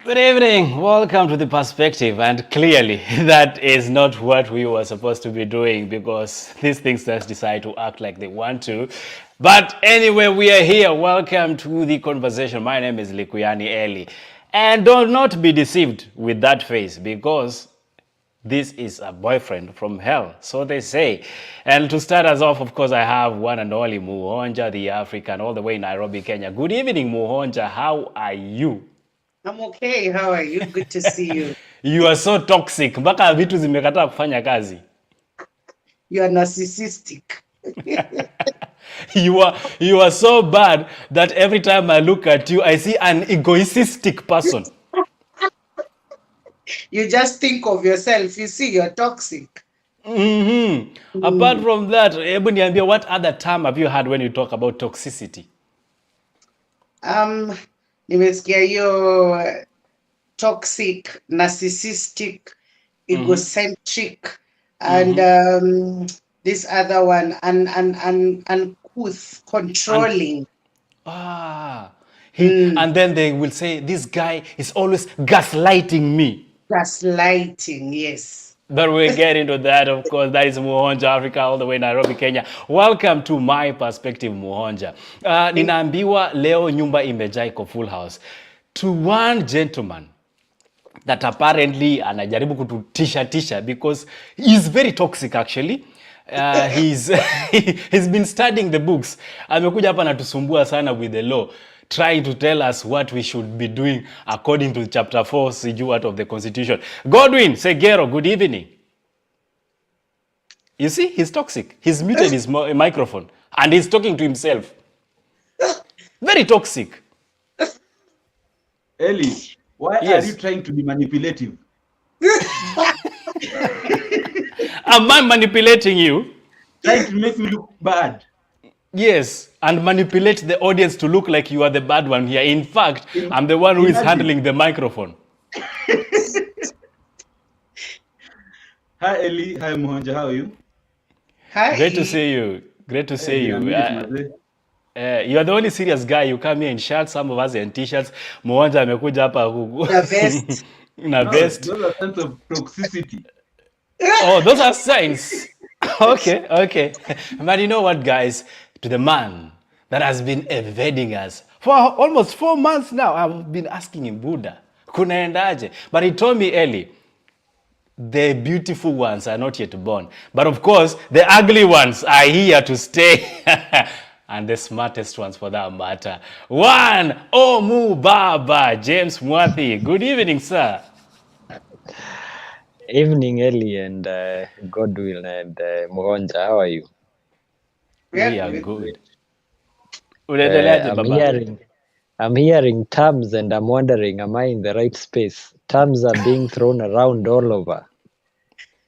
Good evening. Welcome to The Perspective. And clearly, that is not what we were supposed to be doing because these things just decide to act like they want to. But anyway, we are here. Welcome to the conversation. My name is Likuyani Eli. And do not be deceived with that face because this is a boyfriend from hell, so they say. And to start us off, of course, I have one and only Muhonja, the African, all the way in Nairobi, Kenya. Good evening, Muhonja. How are you? I'm okay. How are you? Good to see you. You are so toxic. Mpaka vitu zimekataa kufanya kazi. You are narcissistic. You are so bad that every time I look at you, I see an egoistic person. You just think of yourself. You see, you're toxic. Apart from that, hebu niambie, what other term have you had when you talk about toxicity? Nimesikia hiyo toxic, narcissistic, egocentric, and this other one, uncouth, controlling. And then they will say, this guy is always gaslighting me. Gaslighting, yes. But we'll get into that, of course. That is Muhonja Africa, all the way Nairobi, Kenya. Welcome to My Perspective, Muhonja. Ninaambiwa leo nyumba imejaa iko full house. To one gentleman that apparently anajaribu kututisha because he's very toxic actually. He's been studying the books. Amekuja hapa natusumbua sana with the law, trying to tell us what we should be doing according to chapter 4 sijui of the constitution. Godwin Segero, good evening. You see, he's toxic. He's muted his microphone and he's talking to himself. Very toxic. Eli, why are you trying to be manipulative? Am I manipulating you? Trying to make me look bad. Yes, and manipulate the audience to look like you are the bad one here. In fact, I'm the one who is handling the microphone. Hi, Eli. Hi, Muhonja. How are you? Hi. Great to see you. Great to see you. You are the only serious guy. You come here in shirts, some of us in t-shirts. Muhonja amekuja hapa na vest. Na vest. Those are signs of toxicity. Oh, those are signs. Okay. But you know what, guys? To the man that has been evading us for almost 4 months now, I've been asking him, Buddha, kunaendaje? But he told me early, the beautiful ones are not yet born. But of course, the ugly ones are here to stay. And the smartest ones for that matter. One, Omu Baba, James Mwathi. Good evening, sir. Evening, Eli and Godwill and Muhonja. How are you? We are good. I'm hearing terms and I'm wondering, am I in the right space? Terms are being thrown around all over.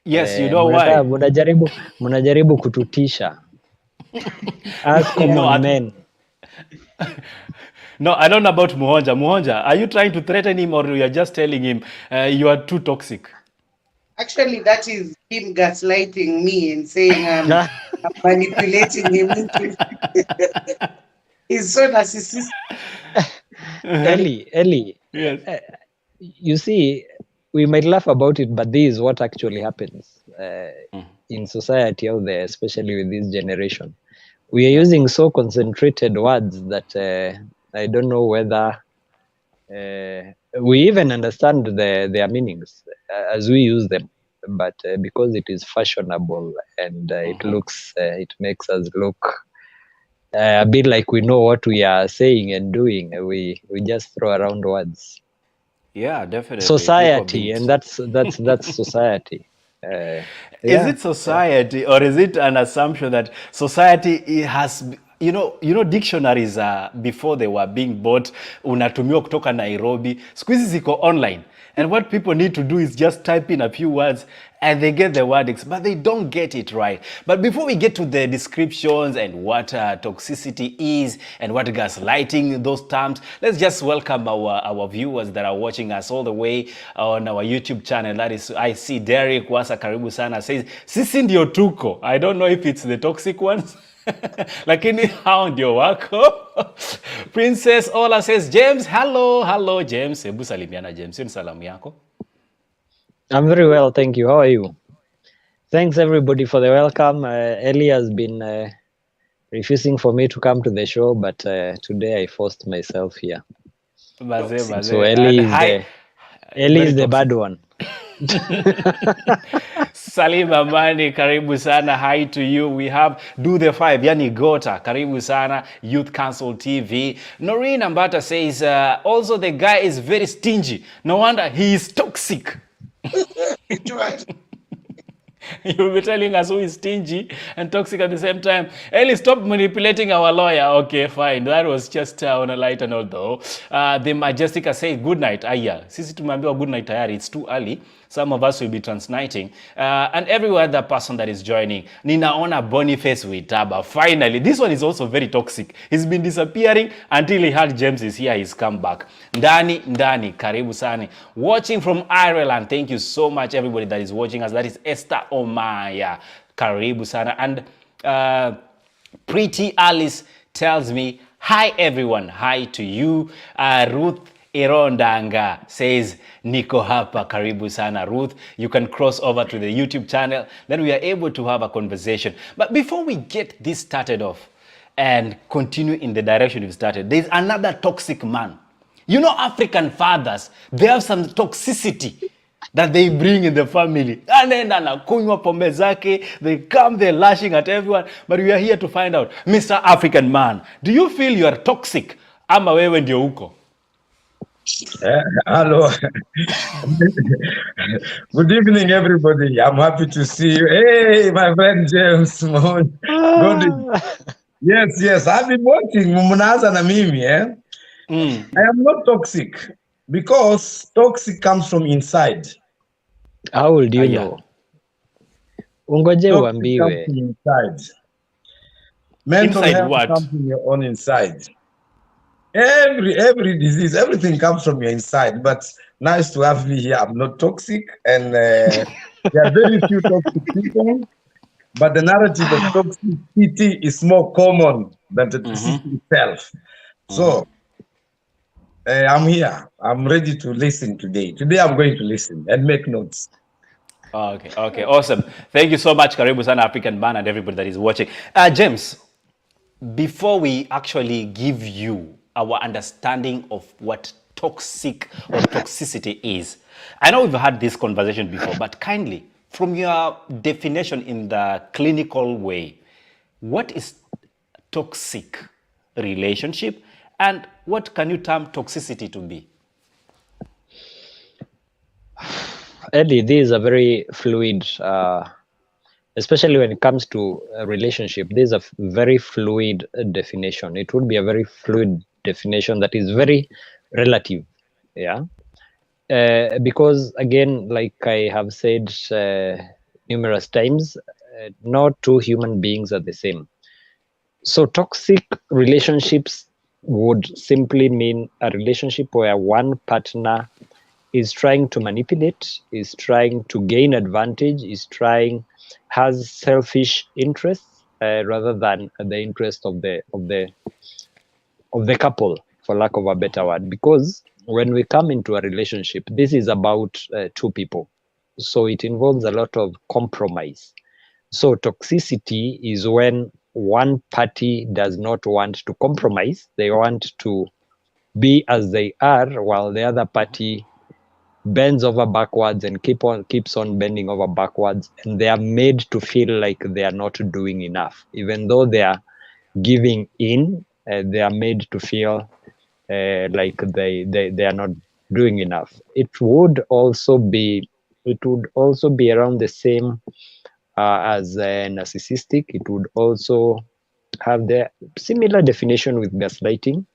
Yes, you know why? Munajaribu kututisha. As common men. No, I don't know about Muhonja. Muhonja, are you trying to threaten him or you are just telling him you are too toxic? Actually, that is him gaslighting me and saying I'm manipulating him. He's so narcissistic. Eli. Yes. You see, we might laugh about it, but this is what actually happens in society out there, especially with this generation. We are using so concentrated words that I don't know whether we even understand their meanings as we use them, but because it is fashionable and it makes us look a bit like we know what we are saying and doing, we just throw around words. Yeah, definitely. Society, and that's society. Is it society or is it an assumption that society has, you know dictionaries before they were being bought unatumiwa kutoka Nairobi, siku hizi ziko online, and what people need to do is just type in a few words and they get the wordings, but they don't get it right. But before we get to the descriptions and what toxicity is and what gaslighting, those terms, let's just welcome our viewers that are watching us all the way on our YouTube channel. That is, I see Derek Wasa Karibu Sana says, Sisi ndio tuko. I don't know if it's the toxic ones. Lakini hao ndio wako. Princess Ola says, James, hello James. Hebu salimiana James, hiyo ni salamu yako. I'm very well, thank you. How are you? Thanks everybody for the welcome. Ellie has been refusing for me to come to the show, but today I forced myself here. So Ellie is the bad one. Salim Amani, karibu sana. Hi to you. We have Do the Five, yani Gota, karibu sana. Youth Council TV. Noreen Ambata says, also the guy is very stingy. No wonder he is toxic. You'll be telling us who is stingy and toxic at the same time. Ellie, stop manipulating our lawyer. Okay, fine. That was just on a lighter note though. The Majestica says, good night. Aya, sisi tumeambiwa good night tayari. It's too early. Some of us will be transnighting. And every other person that is joining. Ninaona Boniface Witaba. Finally, this one is also very toxic. He's been disappearing until he heard James is here. He's come back. Ndani, karibu sana. Watching from Ireland. Thank you so much, everybody that is watching us. That is Esther Omaya. Karibu sana. And Pretty Alice tells me, hi everyone. Hi to you. Ruth Irondanga says, Niko hapa, karibu sana. Ruth, you can cross over to the YouTube channel. Then we are able to have a conversation. But before we get this started off and continue in the direction we've started, there's another toxic man. You know, African fathers, they have some toxicity that they bring in the family. Anaenda anakunywa pombe zake, they come, they're lashing at everyone. But we are here to find out, Mr. African man, do you feel you are toxic? Ama wewe ndio uko? Hello. Good evening, everybody. I'm happy to see you. Hey, my friend James. Good. Yes. I've been watching Mumunaza na mimi. I am not toxic because toxic comes from inside. How old you know? Ungoje uambiwe. Inside. Mental health what? comes from your own inside. Every disease, everything comes from your inside. But nice to have me here. I'm not toxic, and there are very few toxic people. But the narrative of toxicity is more common than the toxicity itself. So I'm here. I'm ready to listen today. Today I'm going to listen and make notes. Okay, awesome. Thank you so much, karibu sana African man and everybody that is watching. James, before we actually give you our understanding of what toxic or toxicity is, I know we've had this conversation before, but kindly, from your definition in the clinical way, what is toxic relationship and what can you term toxicity to be? Eddie, this is a very fluid, especially when it comes to a relationship. This is a very fluid definition. It would be a very fluid definition that is very relative. Yeah. Because again, like I have said numerous times, no two human beings are the same. So toxic relationships would simply mean a relationship where one partner is trying to manipulate, is trying to gain advantage, has selfish interests rather than the interest of the couple, for lack of a better word. Because when we come into a relationship, this is about two people. So it involves a lot of compromise. So toxicity is when one party does not want to compromise. They want to be as they are, while the other party bends over backwards and keeps on bending over backwards, and they are made to feel like they are not doing enough. Even though they are giving in, they are made to feel like they are not doing enough. It would also be around the same as narcissistic. It would also have the similar definition with gaslighting.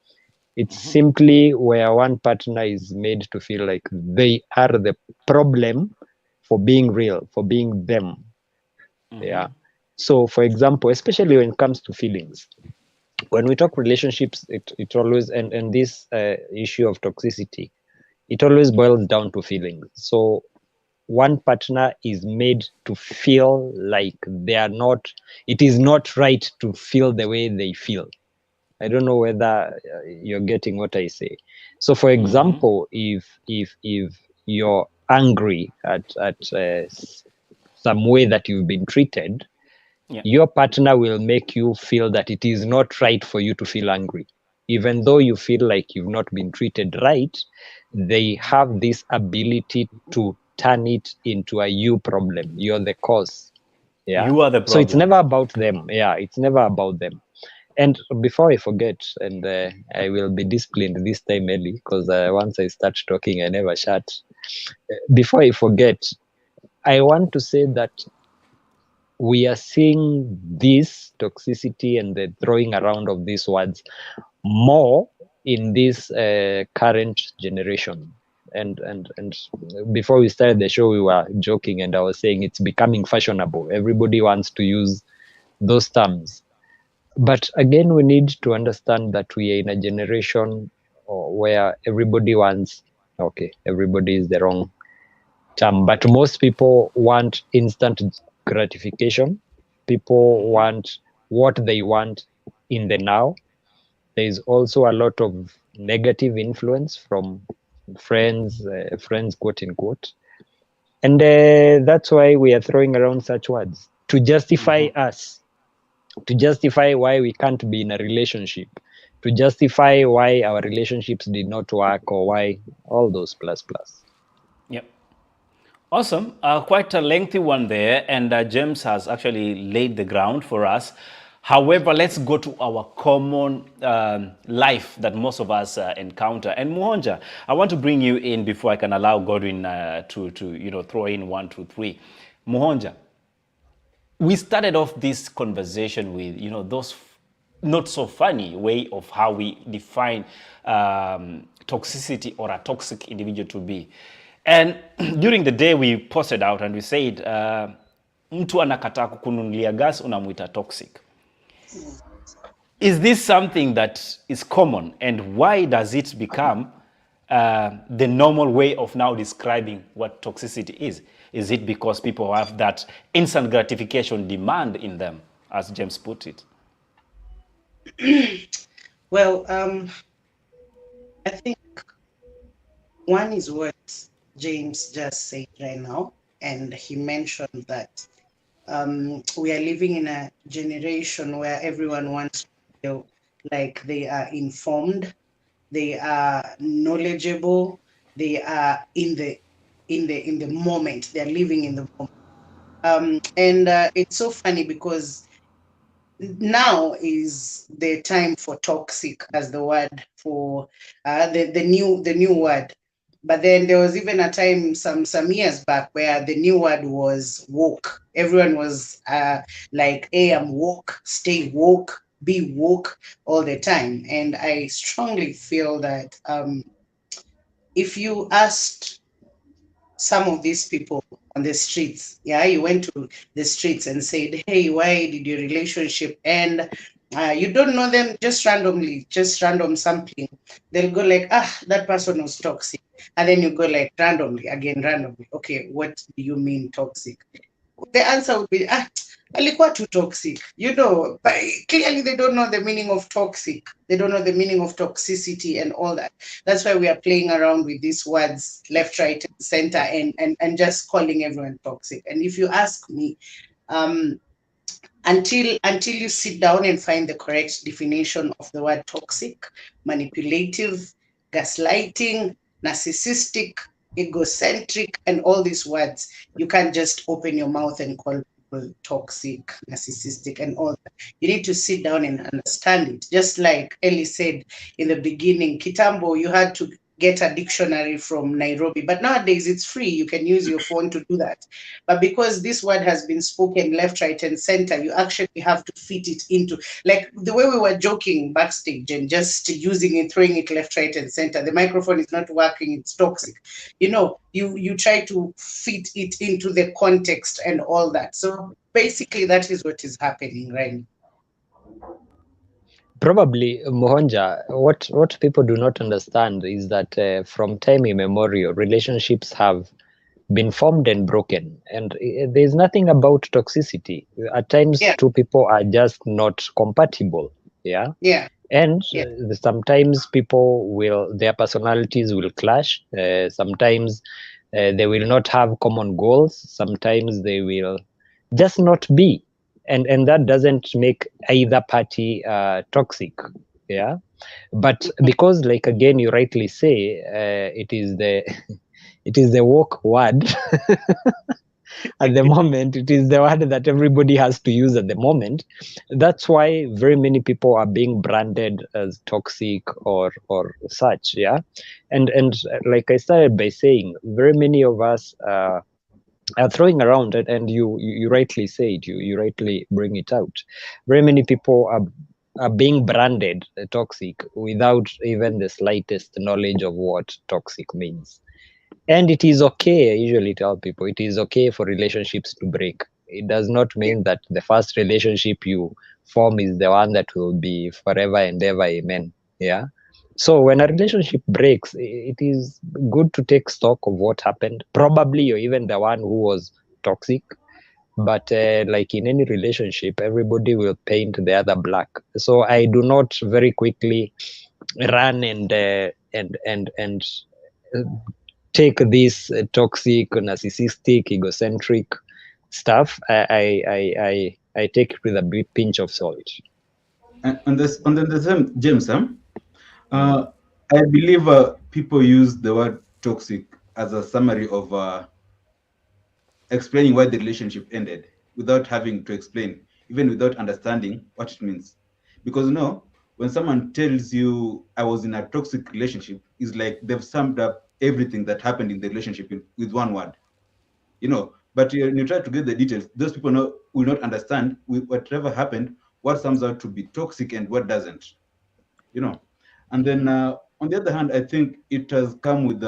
It's simply where one partner is made to feel like they are the problem for being real, for being them. Yeah. So, for example, especially when it comes to feelings, when we talk relationships, it always, and this issue of toxicity, it always boils down to feelings. So one partner is made to feel like it is not right to feel the way they feel. I don't know whether you're getting what I say. So, for example, if you're angry at some way that you've been treated, your partner will make you feel that it is not right for you to feel angry. Even though you feel like you've not been treated right, they have this ability to turn it into a you problem. You're the cause. Yeah. You are the problem. So it's never about them. Yeah, it's never about them. And before I forget, and I will be disciplined this time, Ellie, because once I start talking, I never shut. Before I forget, I want to say that we are seeing this toxicity and the throwing around of these words more in this current generation. And before we started the show, we were joking, and I was saying it's becoming fashionable. Everybody wants to use those terms. But again, we need to understand that we are in a generation where everybody wants, okay, everybody is the wrong term, but most people want instant gratification. People want what they want in the now. There is also a lot of negative influence from friends, quote unquote. And that's why we are throwing around such words to justify us, to justify why we can't be in a relationship, to justify why our relationships did not work, or why all those plus. Yep. Awesome. Quite a lengthy one there, and James has actually laid the ground for us. However, let's go to our common life that most of us encounter. And Muhonja, I want to bring you in before I can allow Godwin to throw in 1, 2, 3. Muhonja, we started off this conversation with those not so funny way of how we define toxicity or a toxic individual to be. And during the day we posted out and we said mtu anakataa kukununulia gas unamuita toxic. Is this something that is common, and why does it become the normal way of now describing what toxicity is? Is it because people have that instant gratification demand in them, as James put it? Well, I think one is what James just said right now, and he mentioned that we are living in a generation where everyone wants to feel like they are informed, they are knowledgeable, they are in the moment, they're living in the moment. And it's so funny because now is the time for toxic as the word for the new word. But then there was even a time some years back where the new word was woke. Everyone was like, hey, I'm woke, stay woke, be woke all the time. And I strongly feel that if you asked some of these people on the streets, you went to the streets and said, hey, why did your relationship end? You don't know them, just random sampling. They'll go like, that person was toxic. And then you go like randomly. Okay, what do you mean toxic? The answer would be, alikuwa too toxic. But clearly they don't know the meaning of toxic. They don't know the meaning of toxicity and all that. That's why we are playing around with these words, left, right, and center, and just calling everyone toxic. And if you ask me, until you sit down and find the correct definition of the word toxic, manipulative, gaslighting, narcissistic, egocentric, and all these words, you can't just open your mouth and call people toxic, narcissistic, and all that. You need to sit down and understand it. Just like Ellie said in the beginning, Kitambo, you had to get a dictionary from Nairobi, but nowadays it's free. You can use your phone to do that. But because this word has been spoken left, right, and center, you actually have to fit it into, like the way we were joking backstage and just using it, throwing it left, right, and center. The microphone is not working, it's toxic. You try to fit it into the context and all that. So basically that is what is happening right now. Probably, Mohonja, what people do not understand is that from time immemorial, relationships have been formed and broken, and there's nothing about toxicity. At times, Yeah. two people are just not compatible. Yeah. Yeah. And Yeah. sometimes their personalities will clash. Sometimes they will not have common goals. Sometimes they will just not be, and that doesn't make either party toxic. Yeah. But because, like, again, you rightly say, it is the it is the woke word. At the moment, it is the word that everybody has to use at the moment. That's why very many people are being branded as toxic or such. Yeah. And like I started by saying, very many of us are throwing around it, and you rightly said, you rightly bring it out. Very many people are being branded toxic without even the slightest knowledge of what toxic means. And it is okay. I usually tell people it is okay for relationships to break. It does not mean that the first relationship you form is the one that will be forever and ever. Amen. Yeah. So when a relationship breaks, it is good to take stock of what happened. Probably you're even the one who was toxic, but like in any relationship, everybody will paint the other black. So I do not very quickly run and take this toxic, narcissistic, egocentric stuff. I take it with a big pinch of salt. And then the same, James, I believe people use the word toxic as a summary of explaining why the relationship ended without having to explain, even without understanding what it means. Because when someone tells you I was in a toxic relationship, it's like they've summed up everything that happened in the relationship with one word. But you try to get the details, those people will not understand with whatever happened, what sums out to be toxic and what doesn't. And then on the other hand, I think it has come with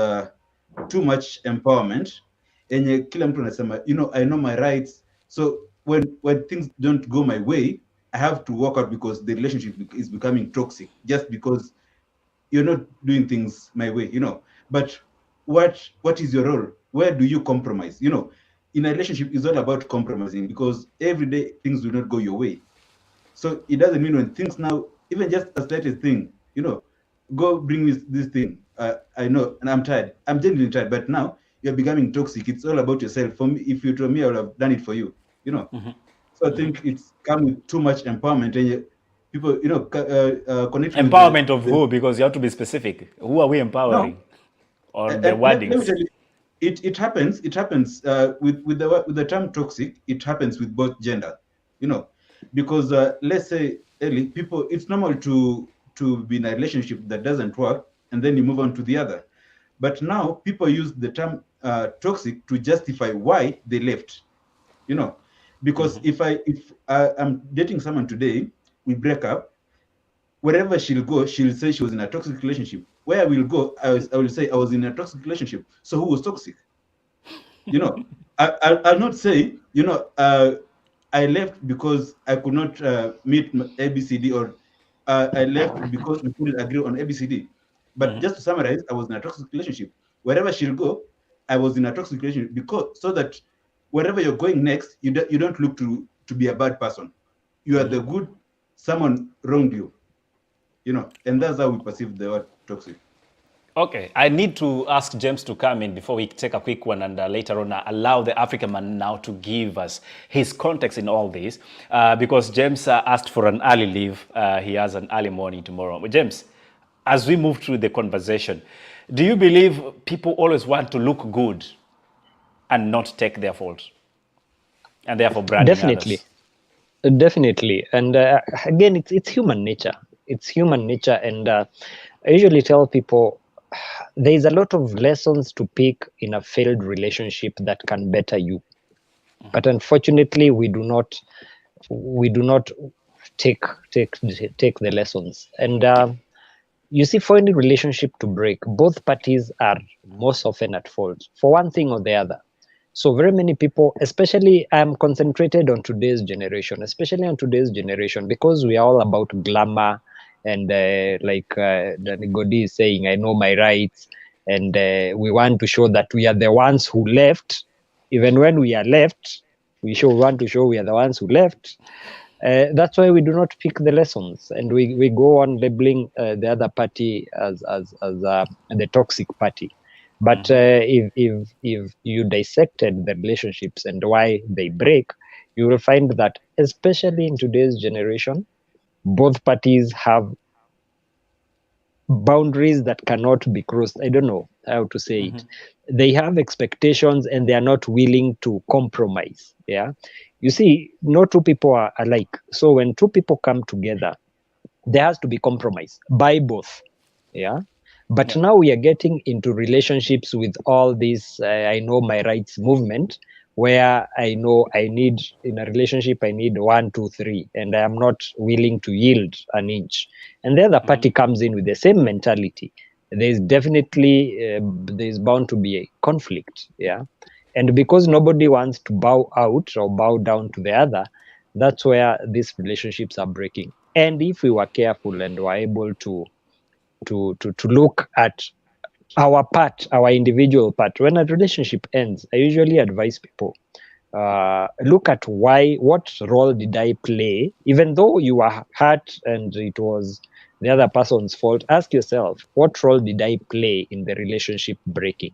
too much empowerment. Enye kila mtu anasema, I know my rights. So when things don't go my way, I have to walk out because the relationship is becoming toxic just because you're not doing things my way. But what is your role? Where do you compromise? In a relationship, it's all about compromising because every day things will not go your way. So it doesn't mean when things now, even just a slightest thing, go bring me this thing. I know, and I'm tired. I'm genuinely tired. But now you're becoming toxic. It's all about yourself. For me, if you told me, I would have done it for you. So I think it's come with too much empowerment, and people, connecting empowerment of who? Because you have to be specific. Who are we empowering? No. Or the Let me wordings? tell you, it happens. It happens with the term toxic. It happens with both gender. Because let's say, Ellie, people, it's normal to be in a relationship that doesn't work, and then you move on to the other. But now people use the term toxic to justify why they left. Because if I'm dating someone today, we break up, wherever she'll go, she'll say she was in a toxic relationship. Where I will go, I will say I was in a toxic relationship. So who was toxic? I'll not say, I left because I could not meet ABCD, or I left because we couldn't agree on ABCD. But just to summarize, I was in a toxic relationship. Wherever she'll go, I was in a toxic relationship, because so that wherever you're going next, you don't look to be a bad person. You are the good. Someone wronged you. And that's how we perceive the word toxic. Okay, I need to ask James to come in before we take a quick one, and later on allow the African man now to give us his context in all this, because James asked for an early leave. He has an early morning tomorrow. But James, as we move through the conversation, do you believe people always want to look good and not take their fault, and therefore branding Definitely. others? Definitely. And again, it's human nature. It's human nature. And I usually tell people there's a lot of lessons to pick in a failed relationship that can better you. But unfortunately, we do not take the lessons. And you see, for any relationship to break, both parties are most often at fault for one thing or the other. So very many people, especially I'm concentrated on today's generation, because we are all about glamour and like Godi is saying, I know my rights. And we want to show that we are the ones who left. Even when we are left, we want to show we are the ones who left. That's why we do not pick the lessons, and we go on labeling the other party as the toxic party. But if you dissected the relationships and why they break, you will find that, especially in today's generation, both parties have boundaries that cannot be crossed. I don't know how to say it. They have expectations and they are not willing to compromise. Yeah. You see, no two people are alike. So when two people come together, there has to be compromise by both. Yeah. But now we are getting into relationships with all this I know my rights movement, where I know I need, in a relationship, I need 1, 2, 3, and I am not willing to yield an inch. And the other party comes in with the same mentality. There's definitely, there's bound to be a conflict. Yeah. And because nobody wants to bow out or bow down to the other, that's where these relationships are breaking. And if we were careful and were able to look at our part, our individual part, when a relationship ends, I usually advise people, look at what role did I play? Even though you were hurt and it was the other person's fault, ask yourself, what role did I play in the relationship breaking?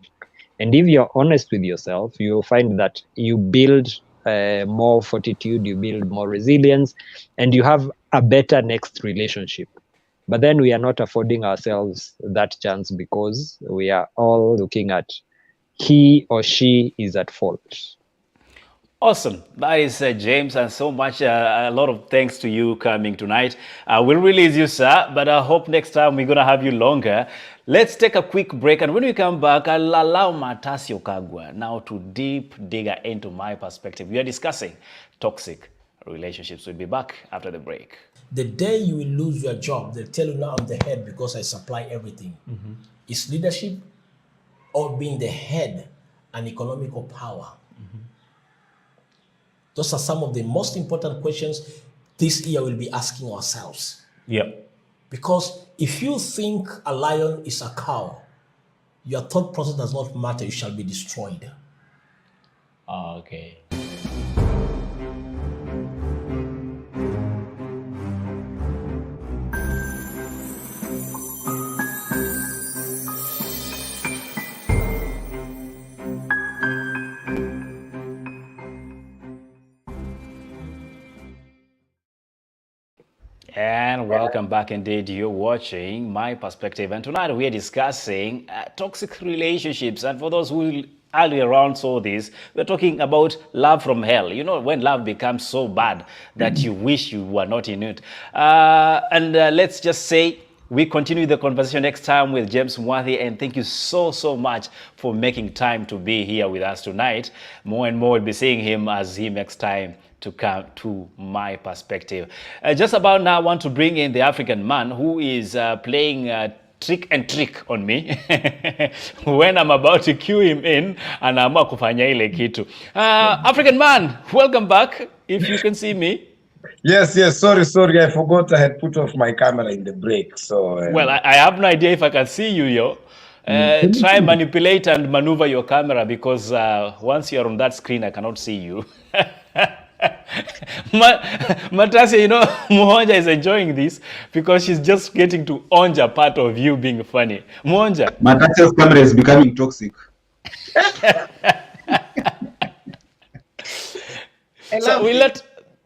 And if you're honest with yourself, you'll find that you build more fortitude, you build more resilience, and you have a better next relationship. But then we are not affording ourselves that chance because we are all looking at he or she is at fault. Awesome. That is James, and so much, a lot of thanks to you coming tonight. We'll release you, sir, but I hope next time we're going to have you longer. Let's take a quick break, and when we come back, I'll allow Matasio Kagwa now to deep digger into my perspective. We are discussing toxic relationships. We'll be back after the break. The day you will lose your job, they'll tell you now I'm the head because I supply everything. Is leadership or being the head an economical power? Those are some of the most important questions this year we'll be asking ourselves. Yep. Because if you think a lion is a cow, your thought process does not matter, you shall be destroyed. Okay. And welcome back indeed. You're watching My Perspective. And tonight we are discussing toxic relationships. And for those who earlier around saw this, we're talking about love from hell. You know, when love becomes so bad that you wish you were not in it. Let's just say we continue the conversation next time with James Mwathi, and thank you so much for making time to be here with us tonight. More and more we'll be seeing him as he makes time to come to My Perspective. Just about now, I want to bring in the African man who is playing trick and trick on me when I'm about to cue him in, anaamua kufanya ile kitu. African man, welcome back, if you can see me. Yes, sorry, I forgot I had put off my camera in the break. So well, I have no idea if I can see you, yo. Try manipulate and maneuver your camera, because once you're on that screen, I cannot see you. Matasia, you know, Mwonja is enjoying this because she's just getting to own a part of you being funny. Mwonja. Matasia's camera is becoming toxic. So we let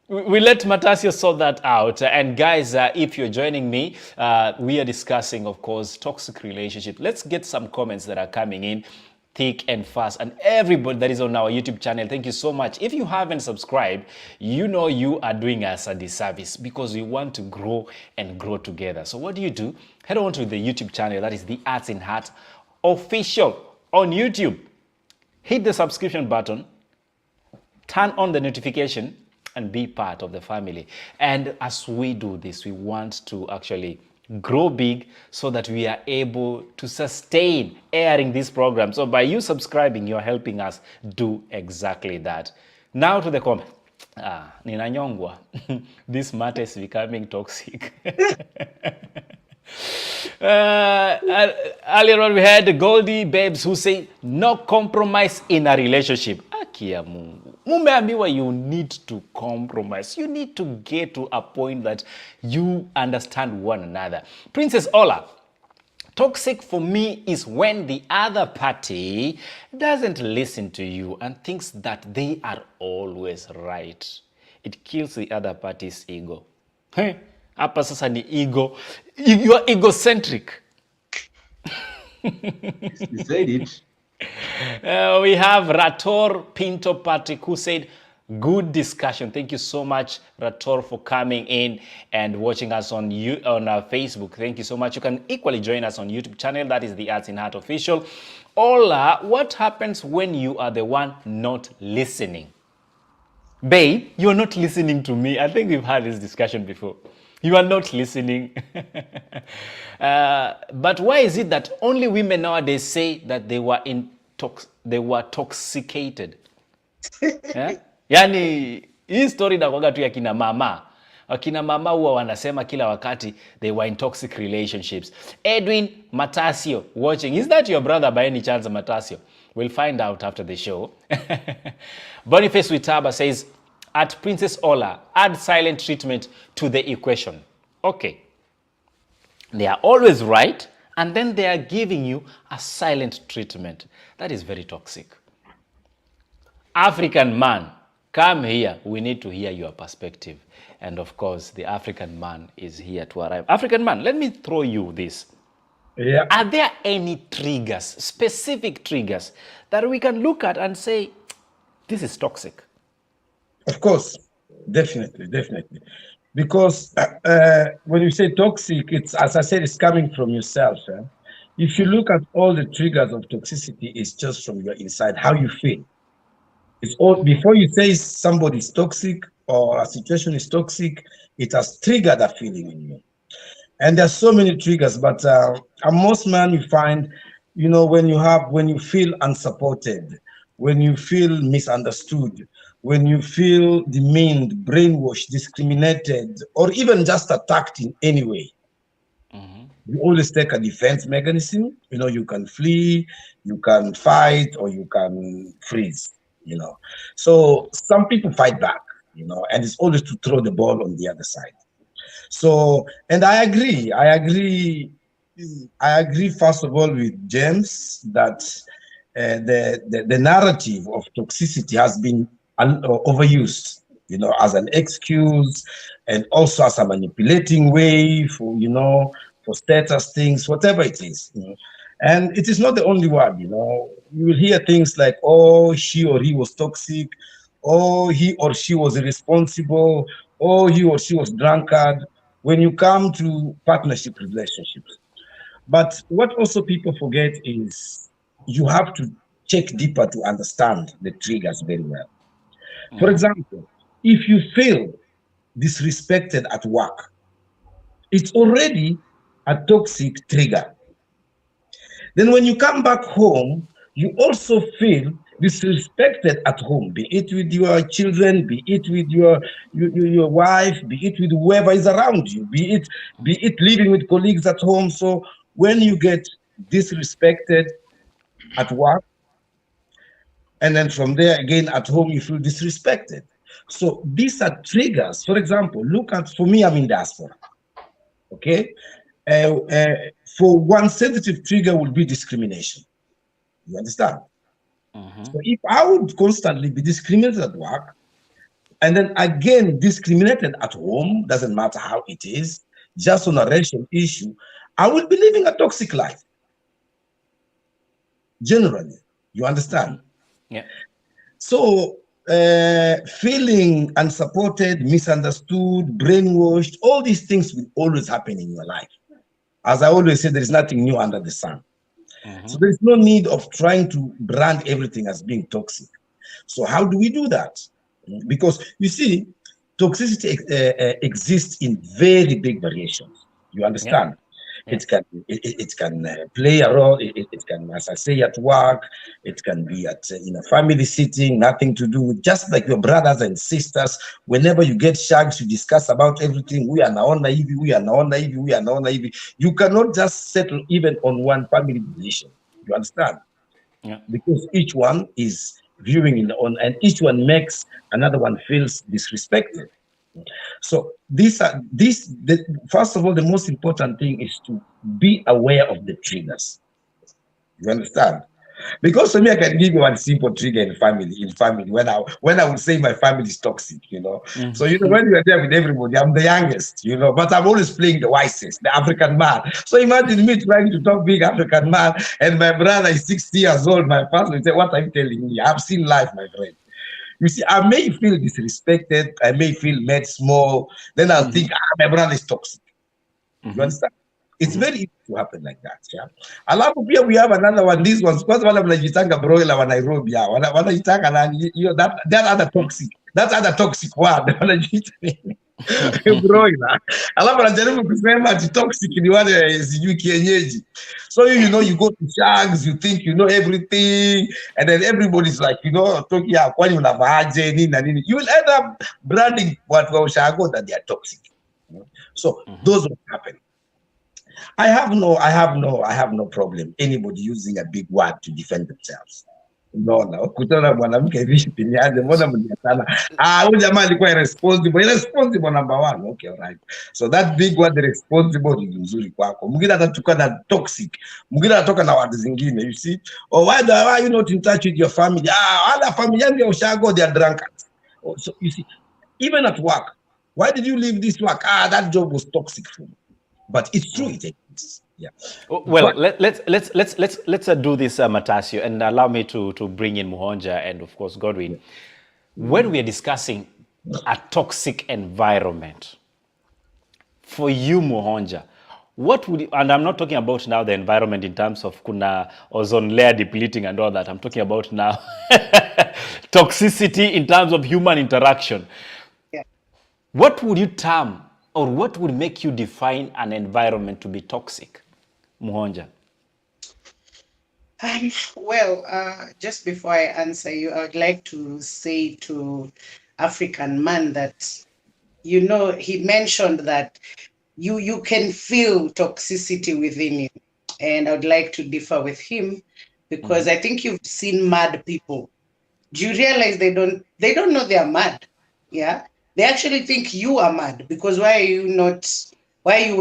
Matasia sort that out. And guys, if you're joining me, we are discussing, of course, toxic relationship. Let's get some comments that are coming in thick and fast. And everybody that is on our YouTube channel, thank you so much. If you haven't subscribed, you know you are doing us a disservice, because we want to grow and grow together. So what do? Head on to the YouTube channel, that is TheArtsinHeart official on YouTube. Hit the subscription button, turn on the notification, and be part of the family. And as we do this, we want to actually grow big so that we are able to sustain airing this program. So by you subscribing, you're helping us do exactly that. Now to the comment. Ninanyongwa. This matter is becoming toxic. Earlier on, we had Goldie Babes who say, no compromise in a relationship. Akia Mungu. Mumeambiwa you need to compromise. You need to get to a point that you understand one another. Princess Ola, toxic for me is when the other party doesn't listen to you and thinks that they are always right. It kills the other party's ego. Hey, hapa sasa ni ego. You are egocentric. You said it. We have Rator Pinto Patrick who said, good discussion. Thank you so much, Rator, for coming in and watching us on our Facebook. Thank you so much. You can equally join us on YouTube channel. That is the Arts in Heart Official. Ola, what happens when you are the one not listening? Babe, you are not listening to me. I think we've had this discussion before. You are not listening. But why is it that only women nowadays say that they were toxicated? Yeah? Yani hii story inakuwaga tu ya kina mama. Wakina mama huwa wanasema kila wakati they were in toxic relationships. Edwin Matasio watching. Is that your brother by any chance, Matasio? We'll find out after the show. Boniface Witaba says, at Princess Ola, add silent treatment to the equation. Okay. They are always right, and then they are giving you a silent treatment. That is very toxic. African man, come here. We need to hear your perspective. And of course, the African man is here to arrive. African man, let me throw you this. Yeah. Are there any triggers, specific triggers, that we can look at and say, this is toxic? Of course, definitely. Because when you say toxic, it's, as I said, it's coming from yourself. If you look at all the triggers of toxicity, it's just from your inside, how you feel. It's all before you say somebody is toxic or a situation is toxic, it has triggered a feeling in you. And there's so many triggers, but most men you find, when you feel unsupported, when you feel misunderstood, when you feel demeaned, brainwashed, discriminated, or even just attacked in any way, you always take a defense mechanism. You can flee, you can fight, or you can freeze. So some people fight back, and it's always to throw the ball on the other side. So, and I agree first of all with James that the narrative of toxicity has been overused, as an excuse and also as a manipulating way for status things, whatever it is. And it is not the only one. You will hear things like, oh, she or he was toxic, oh, he or she was irresponsible, oh, he or she was drunkard, when you come to partnership relationships. But what also people forget is you have to check deeper to understand the triggers very well. For example, if you feel disrespected at work, it's already a toxic trigger. Then when you come back home, you also feel disrespected at home, be it with your children, be it with your wife, be it with whoever is around you, be it living with colleagues at home. So when you get disrespected at work, and then from there again at home you feel disrespected. So these are triggers. For example, for me, I'm in diaspora. Okay, for one sensitive trigger would be discrimination. You understand? So if I would constantly be discriminated at work, and then again discriminated at home, doesn't matter how it is, just on a racial issue, I will be living a toxic life. Generally, you understand? Yeah. So feeling unsupported, misunderstood, brainwashed, all these things will always happen in your life. As I always say, there is nothing new under the sun. So there is no need of trying to brand everything as being toxic. So how do we do that? Because you see, toxicity exists in very big variations. You understand? It can play a role. It can, as I say, at work. It can be at in a family sitting, nothing to do with, just like your brothers and sisters. Whenever you get shagged, you discuss about everything. We are naona hivi, we are naona hivi, we are naona hivi. You cannot just settle even on one family position. You understand? Yeah. Because each one is viewing in on, and each one makes another one feels disrespected. So first of all, the most important thing is to be aware of the triggers. You understand? Because for me, I can give you one simple trigger in family. When I would say my family is toxic, So when you are there with everybody, I'm the youngest, but I'm always playing the wisest, the African man. So imagine me trying to talk big African man, and my brother is 60 years old. My father will say, "What are you telling me? I've seen life, my friend." You see, I may feel disrespected, I may feel made small, then I'll think, my brother is toxic. You understand? It's very easy to happen like that. Yeah. Alafu pia we have another one. These ones, kwanza wala mnajitanga broiler wa Nairobi. Wanajitanga nani, that other toxic. That other toxic word. Wanajiita nini? Broiler. Alafu anajaribu kusema ati toxic ni wale sijui kienyeji. So you go to shags, you think you know everything, and then everybody's like, talking kwani unavaaje nini na nini. You will end up branding watu wa ushago that they are toxic. So those will happen. I have no problem anybody using a big word to defend themselves. No, kutana mwanamke vipi nianze, mbona mniatana? Huyu jamaa alikuwa irresponsible number one. Okay, all right. So that big word responsible ni nzuri kwako. Mwingine atatoka na toxic. Mwingine anatoka na word zingine, you see? Or why are you not in touch with your family? Other family yangu ya ushago, they are drunkards. So you see, even at work, why did you leave this work? That job was toxic for me. But it's true, it exists. Yeah. Well, let's do this, Matasio, and allow me to bring in Muhonja and of course Godwin. When we are discussing a toxic environment, for you, Muhonja, what would and I'm not talking about now the environment in terms of kuna ozone layer depleting and all that. I'm talking about now toxicity in terms of human interaction. Yeah. What would you term, or what would make you define an environment to be toxic? Muhonja. Just before I answer you, I would like to say to African man that, he mentioned that you can feel toxicity within you. And I would like to differ with him because I think you've seen mad people. Do you realize they don't know they are mad? Yeah. They actually think you are mad because why are you wearing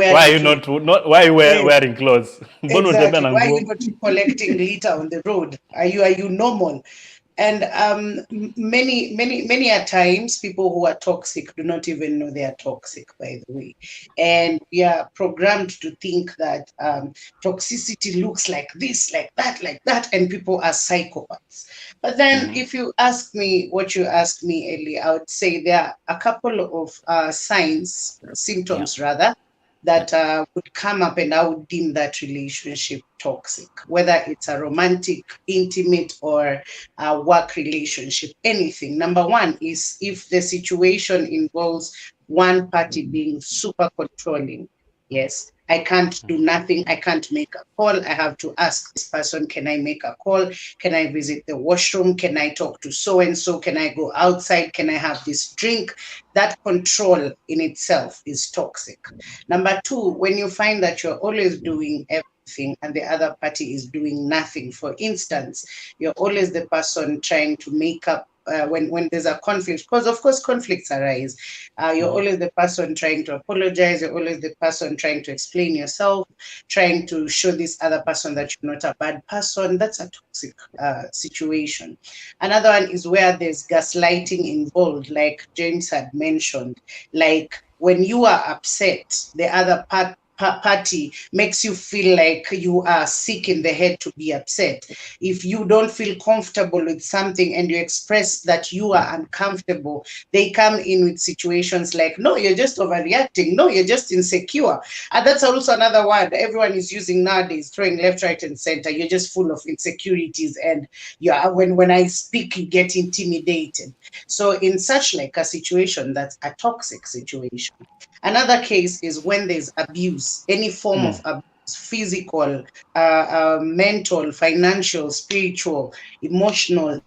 clothes? Exactly. Why are you not collecting litter on the road? Are you normal? And many a times, people who are toxic do not even know they are toxic, by the way. And we are programmed to think that toxicity looks like this, like that, and people are psychopaths. But then if you ask me what you asked me earlier, I would say there are a couple of symptoms rather, that would come up, and I would deem that relationship toxic, whether it's a romantic, intimate, or a work relationship, anything. Number one is if the situation involves one party being super controlling. Yes, I can't do nothing. I can't make a call. I have to ask this person, can I make a call? Can I visit the washroom? Can I talk to so-and-so? Can I go outside? Can I have this drink? That control in itself is toxic. Number two, when you find that you're always doing everything and the other party is doing nothing. For instance, you're always the person trying to make up when there's a conflict, because of course conflicts arise. You're always the person trying to apologize. You're always the person trying to explain yourself, trying to show this other person that you're not a bad person. That's a toxic situation. Another one is where there's gaslighting involved, like James had mentioned. Like when you are upset, the other party makes you feel like you are sick in the head to be upset. If you don't feel comfortable with something and you express that you are uncomfortable, they come in with situations like, no, you're just overreacting. No, you're just insecure. And that's also another word everyone is using nowadays, throwing left, right, and center. You're just full of insecurities. And when I speak, you get intimidated. So in such like a situation, that's a toxic situation. Another case is when there's abuse, any form of abuse physical, mental, financial, spiritual, emotional,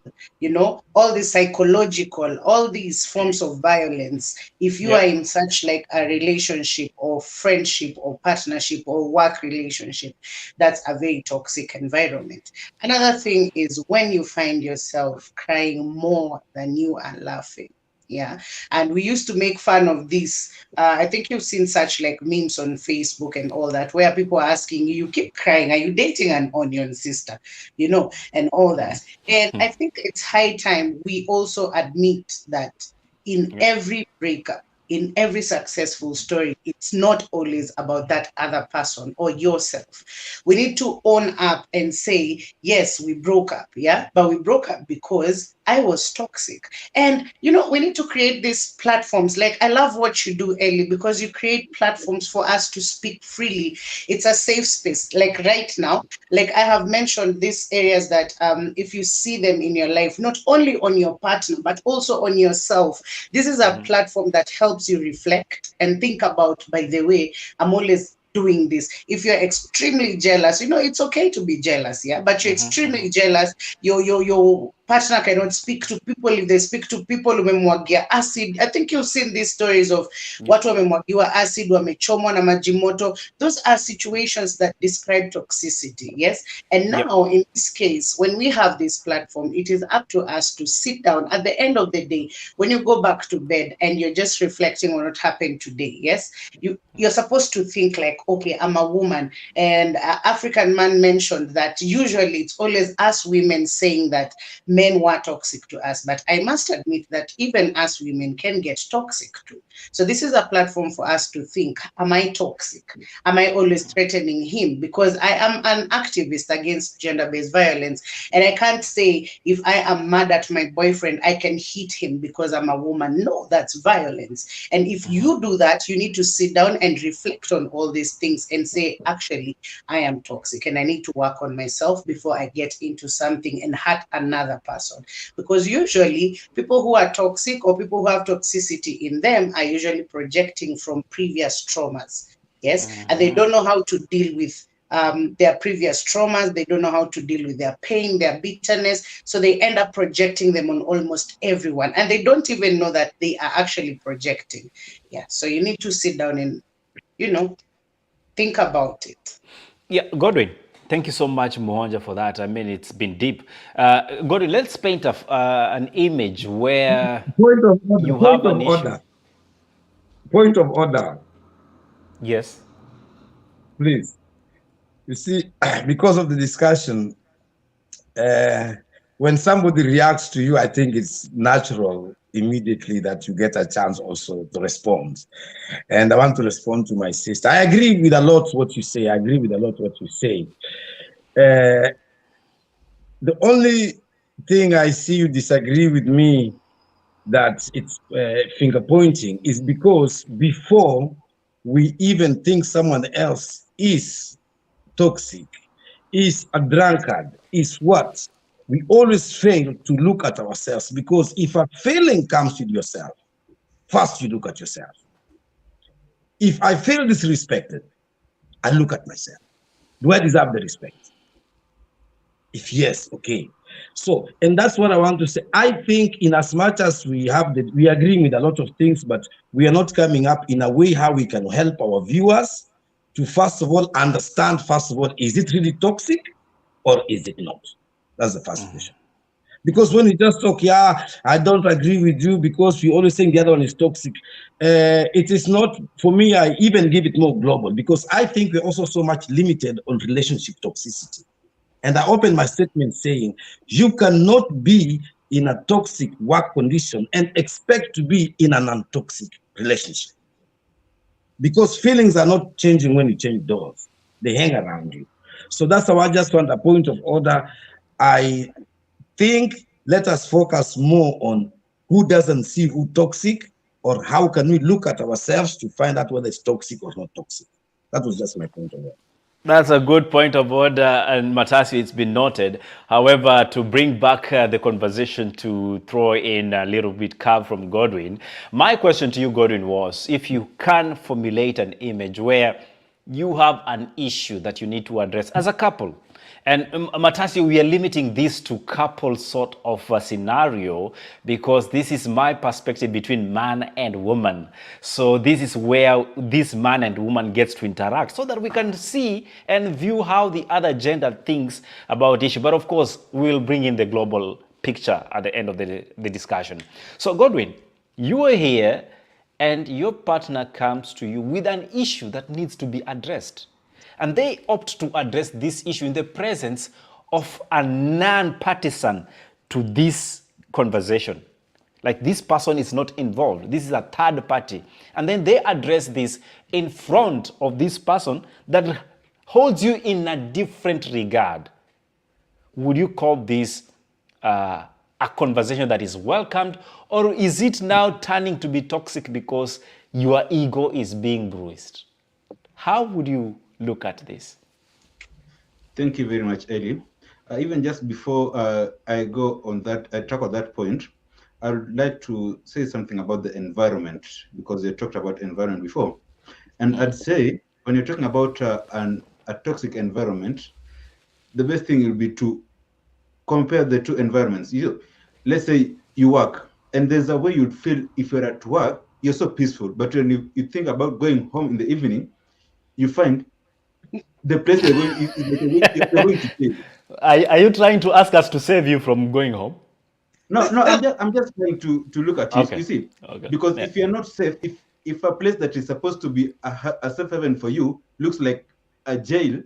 all the psychological, all these forms of violence. If you Yeah. are in such like a relationship or friendship or partnership or work relationship, that's a very toxic environment. Another thing is when you find yourself crying more than you are laughing. Yeah. And we used to make fun of this. I think you've seen such like memes on Facebook and all that, where people are asking you, you keep crying, are you dating an onion sister? And all that. And I think it's high time we also admit that in Yeah. every breakup, in every successful story, it's not always about that other person or yourself. We need to own up and say, yes, we broke up, yeah, but we broke up because I was toxic. And we need to create these platforms. Like, I love what you do, Ellie, because you create platforms for us to speak freely. It's a safe space. Like right now, like I have mentioned these areas that if you see them in your life, not only on your partner, but also on yourself, this is a platform that helps you reflect and think about, by the way, I'm always doing this. If you're extremely jealous, it's okay to be jealous, yeah, but you're extremely jealous, your partner cannot speak to people. If they speak to people, umemwagia acid. I think you've seen these stories of watu wamemwagiwa acid, wamechomwa na maji moto. Those are situations that describe toxicity, yes. And Yep. now in this case, when we have this platform, it is up to us to sit down at the end of the day, when you go back to bed and you're just reflecting on what happened today, yes, you're supposed to think like, okay, I'm a woman. And African man mentioned that usually it's always us women saying that men were toxic to us. But I must admit that even us women can get toxic too. So this is a platform for us to think, am I toxic? Am I always threatening him? Because I am an activist against gender-based violence. And I can't say if I am mad at my boyfriend, I can hit him because I'm a woman. No, that's violence. And if you do that, you need to sit down and reflect on all these things and say, actually, I am toxic and I need to work on myself before I get into something and hurt another person. Because usually people who are toxic or people who have toxicity in them are usually projecting from previous traumas. Yes. And they don't know how to deal with their previous traumas. They don't know how to deal with their pain, their bitterness. So they end up projecting them on almost everyone. And they don't even know that they are actually projecting. Yeah. So you need to sit down and, think about it. Yeah, Godwin, thank you so much, Mohonja, for that. I mean, it's been deep. Godwin, let's paint an image where Point of order. you Point have of an issue. order. Point of order. Yes. Please. You see, because of the discussion, when somebody reacts to you, I think it's natural immediately that you get a chance also to respond. And I want to respond to my sister. I agree with a lot what you say. I agree with a lot what you say. The only thing I see you disagree with me that it's finger pointing is because before we even think someone else is toxic, is a drunkard, is what? We always fail to look at ourselves, because if a failing comes with yourself, first you look at yourself. If I feel disrespected, I look at myself. Do I deserve the respect? If yes, okay. So, and that's what I want to say. I think in as much as we agree with a lot of things, but we are not coming up in a way how we can help our viewers to, first of all, understand, first of all, is it really toxic or is it not? That's the first question. Because when you just talk, yeah, I don't agree with you because we always think the other one is toxic. It is not, for me, I even give it more global, because I think we're also so much limited on relationship toxicity. And I open my statement saying, you cannot be in a toxic work condition and expect to be in an untoxic relationship. Because feelings are not changing when you change doors. They hang around you. So that's how I just want a point of order. I think let us focus more on who doesn't see who toxic, or how can we look at ourselves to find out whether it's toxic or not toxic. That was just my point of order. That's a good point of order, and Matasi, it's been noted. However, to bring back the conversation, to throw in a little bit curve from Godwin, my question to you, Godwin, was if you can formulate an image where you have an issue that you need to address as a couple. And Matasio, we are limiting this to couple sort of a scenario because this is my perspective between man and woman. So this is where this man and woman gets to interact so that we can see and view how the other gender thinks about issue. But of course, we'll bring in the global picture at the end of the discussion. So Godwin, you are here and your partner comes to you with an issue that needs to be addressed. And they opt to address this issue in the presence of a non-partisan to this conversation. Like this person is not involved. This is a third party. And then they address this in front of this person that holds you in a different regard. Would you call this a conversation that is welcomed, or is it now turning to be toxic because your ego is being bruised? How would you look at this? Thank you very much, Eli. Even just before I go on that, I tackle that point, I would like to say something about the environment, because you talked about environment before. And I'd say when you're talking about a toxic environment, the best thing will be to compare the two environments. Let's say you work, and there's a way you'd feel if you're at work, you're so peaceful. But when you think about going home in the evening, you find the place you're going is you're going to stay. Are you trying to ask us to save you from going home? No, I'm just trying to look at it. Okay. You see, Okay. because Yeah. if you're not safe, if a place that is supposed to be a safe haven for you looks like a jail,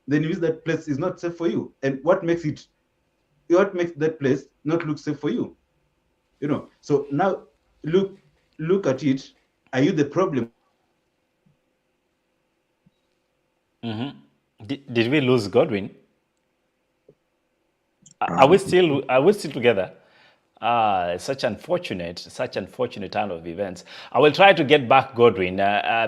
then it means that place is not safe for you. And what makes that place not look safe for you? So now look at it. Are you the problem? Did we lose Godwin? Are we still together? Such unfortunate turn of events. I will try to get back Godwin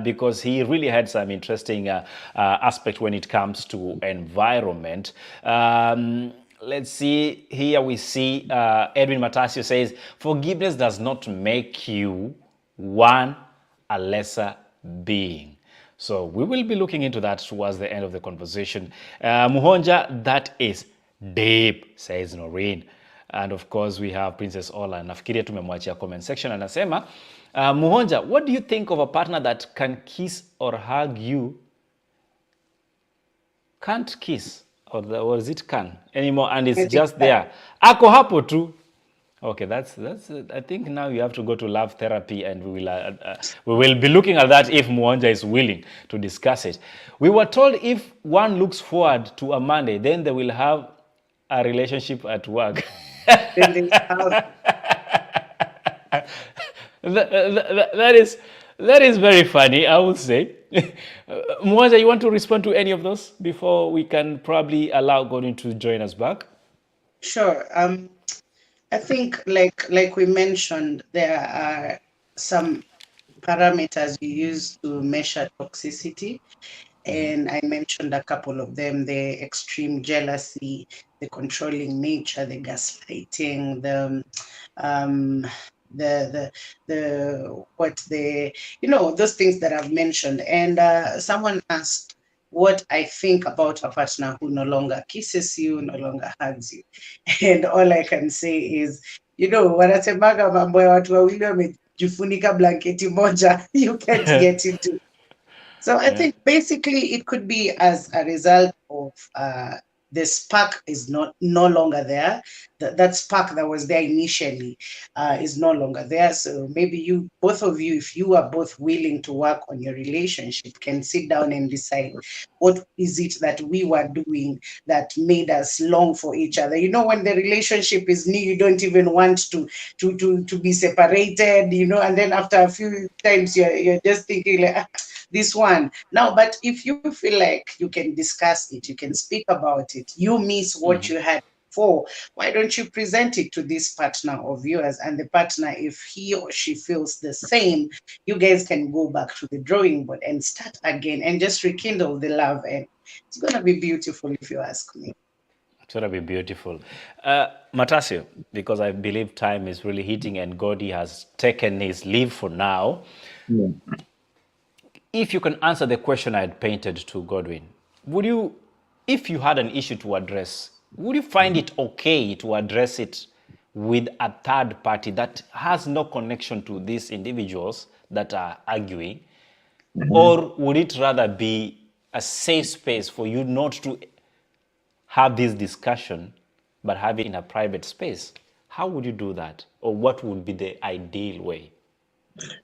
because he really had some interesting aspect when it comes to environment. Let's see. Here we see Edwin Matasio says, forgiveness does not make you one a lesser being. So we will be looking into that towards the end of the conversation. Muhonja, that is deep, says Noreen. And of course, we have Princess Ola. Nafikiria tumemwachia comment section. Anasema, Muhonja, what do you think of a partner that can kiss or hug you? Can't kiss, or is it can anymore, and it's just there. Ako hapo tu. Okay, that's. I think now you have to go to love therapy, and we will be looking at that if Muhonja is willing to discuss it. We were told if one looks forward to a Monday, then they will have a relationship at work. That is very funny, I would say. Muhonja, you want to respond to any of those before we can probably allow Gordon to join us back? Sure. I think, like we mentioned, there are some parameters you use to measure toxicity. And I mentioned a couple of them: the extreme jealousy, the controlling nature, the gaslighting, those things that I've mentioned. And someone asked what I think about a partner who no longer kisses you, no longer hugs you. And all I can say is, wanasemaga mambo ya watu wawili wamejifunika blanketi moja, you can't get into. So I think basically it could be as a result of the spark is no longer there. That spark that was there initially is no longer there. So maybe both of you, if you are both willing to work on your relationship, can sit down and decide what is it that we were doing that made us long for each other. When the relationship is new, you don't even want to be separated, and then after a few times you're just thinking like, this one now. But if you feel like you can discuss it, you can speak about it, you miss what you had before, why don't you present it to this partner of yours? And the partner, if he or she feels the same, you guys can go back to the drawing board and start again and just rekindle the love. And it's going to be beautiful, if you ask me. It's going to be beautiful. Matasio, because I believe time is really hitting and Godi has taken his leave for now. Yeah. if you can answer the question I had painted to Godwin, would you, if you had an issue to address, would you find it okay to address it with a third party that has no connection to these individuals that are arguing? Or would it rather be a safe space for you not to have this discussion, but have it in a private space? How would you do that? Or what would be the ideal way?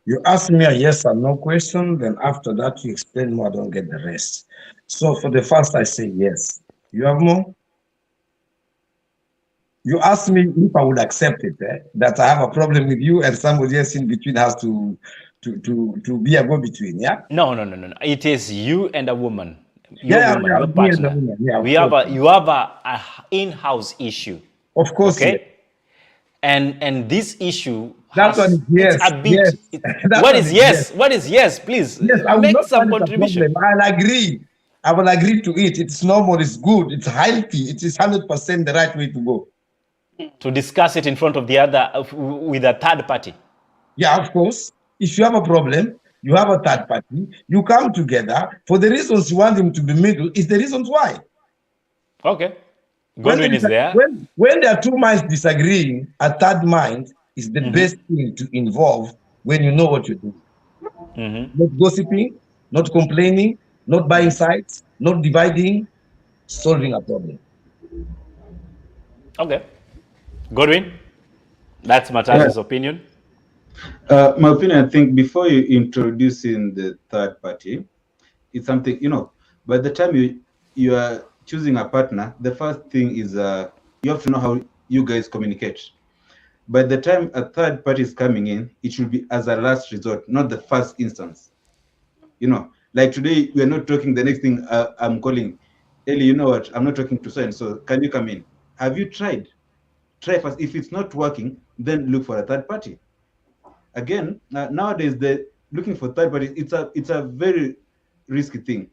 You ask me a yes or no question, then after that you explain more, I don't get the rest. So for the first, I say yes. You have more? You ask me if I would accept it, that I have a problem with you and somebody else in between has to be a go-between, yeah? No, no, no, no, no. It is you and a woman, Yeah, yeah, your me and the partner. woman, yeah, We of have course. you have a in-house issue, Of course, yes. okay? And this issue That one is it's yes, a bit. yes. That What one is is yes. yes? What is yes? Please Yes, I will make not some find it a contribution. problem. I'll agree. I will agree to it. It's normal, it's good, it's healthy, it is 100% the right way to go. To discuss it in front of the other with a third party. Yeah, of course. If you have a problem, you have a third party, you come together for the reasons you want them to be middle, is the reasons why. Okay. When Godwin is there. when there are two minds disagreeing, a third mind is the best thing to involve when you know what you're doing. Not gossiping, not complaining, not buying sides, not dividing, solving a problem. Okay. Godwin, that's Yeah. Mataz's opinion. My opinion, I think before you introduce in the third party, it's something, by the time you are choosing a partner, the first thing is you have to know how you guys communicate. By the time a third party is coming in, it should be as a last resort, not the first instance. Like today, we are not talking. The next thing I'm calling, Ellie, you know what? I'm not talking to so can you come in? Have you tried? Try first. If it's not working, then look for a third party. Again, nowadays, the looking for third parties, it's a very risky thing,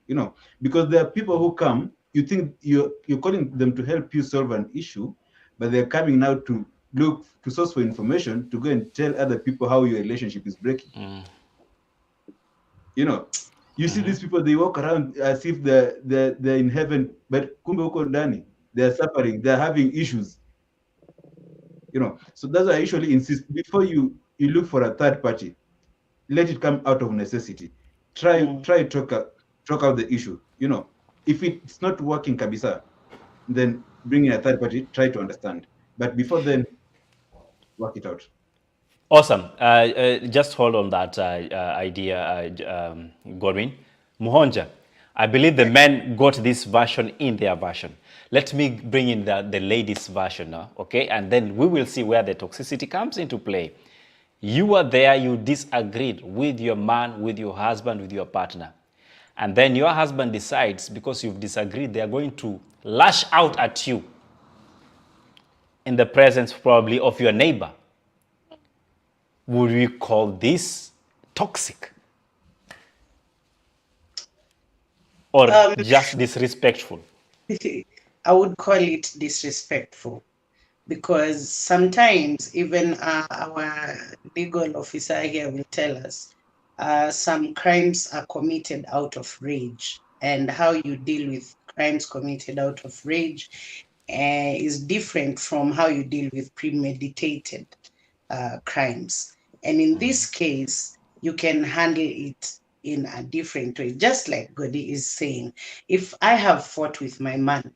because there are people who come, you think you're calling them to help you solve an issue, but they're coming now to look to source for information to go and tell other people how your relationship is breaking. You see these people, they walk around as if they're in heaven, but kumbe huko ndani, they're suffering, they're having issues. So that's why I usually insist before you look for a third party, let it come out of necessity. Try talk out the issue. If it's not working kabisa, then bring in a third party, try to understand. But before then, work it out. Awesome. Just hold on that idea, Godwin. Muhonja, I believe the men got this version in their version. Let me bring in the ladies' version now, okay? And then we will see where the toxicity comes into play. You are there, you disagreed with your man, with your husband, with your partner. And then your husband decides, because you've disagreed, they are going to lash out at you in the presence probably of your neighbor. Would we call this toxic? Or just disrespectful? I would call it disrespectful, because sometimes even our legal officer here will tell us some crimes are committed out of rage, and how you deal with crimes committed out of rage is different from how you deal with premeditated crimes. And in this case, you can handle it in a different way. Just like Godi is saying, if I have fought with my man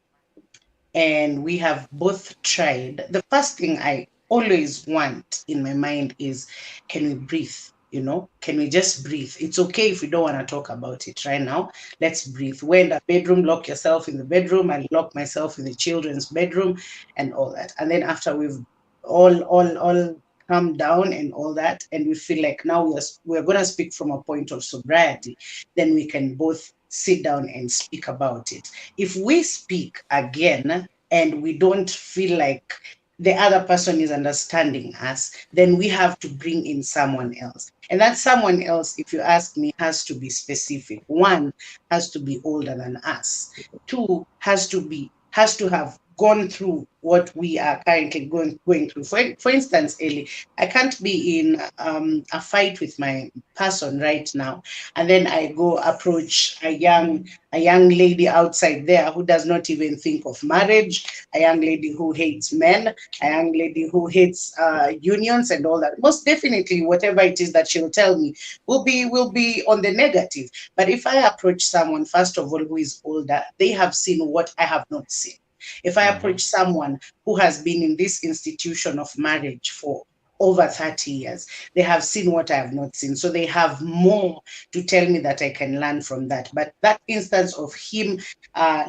and we have both tried, the first thing I always want in my mind is, can we breathe? Can we just breathe? It's okay if we don't want to talk about it right now. Let's breathe. We're in the bedroom, lock yourself in the bedroom, and lock myself in the children's bedroom, and all that. And then after we've all calm down and all that, and we feel like now we're going to speak from a point of sobriety, then we can both sit down and speak about it. If we speak again and we don't feel like the other person is understanding us, then we have to bring in someone else. And that someone else, if you ask me, has to be specific. One, has to be older than us. Two, has to have gone through what we are currently going through. For instance, Ellie, I can't be in a fight with my person right now, and then I go approach a young lady outside there who does not even think of marriage, a young lady who hates men, a young lady who hates unions and all that. Most definitely, whatever it is that she'll tell me will be on the negative. But if I approach someone, first of all, who is older, they have seen what I have not seen. If I approach someone who has been in this institution of marriage for over 30 years, they have seen what I have not seen. So they have more to tell me that I can learn from that. But that instance of him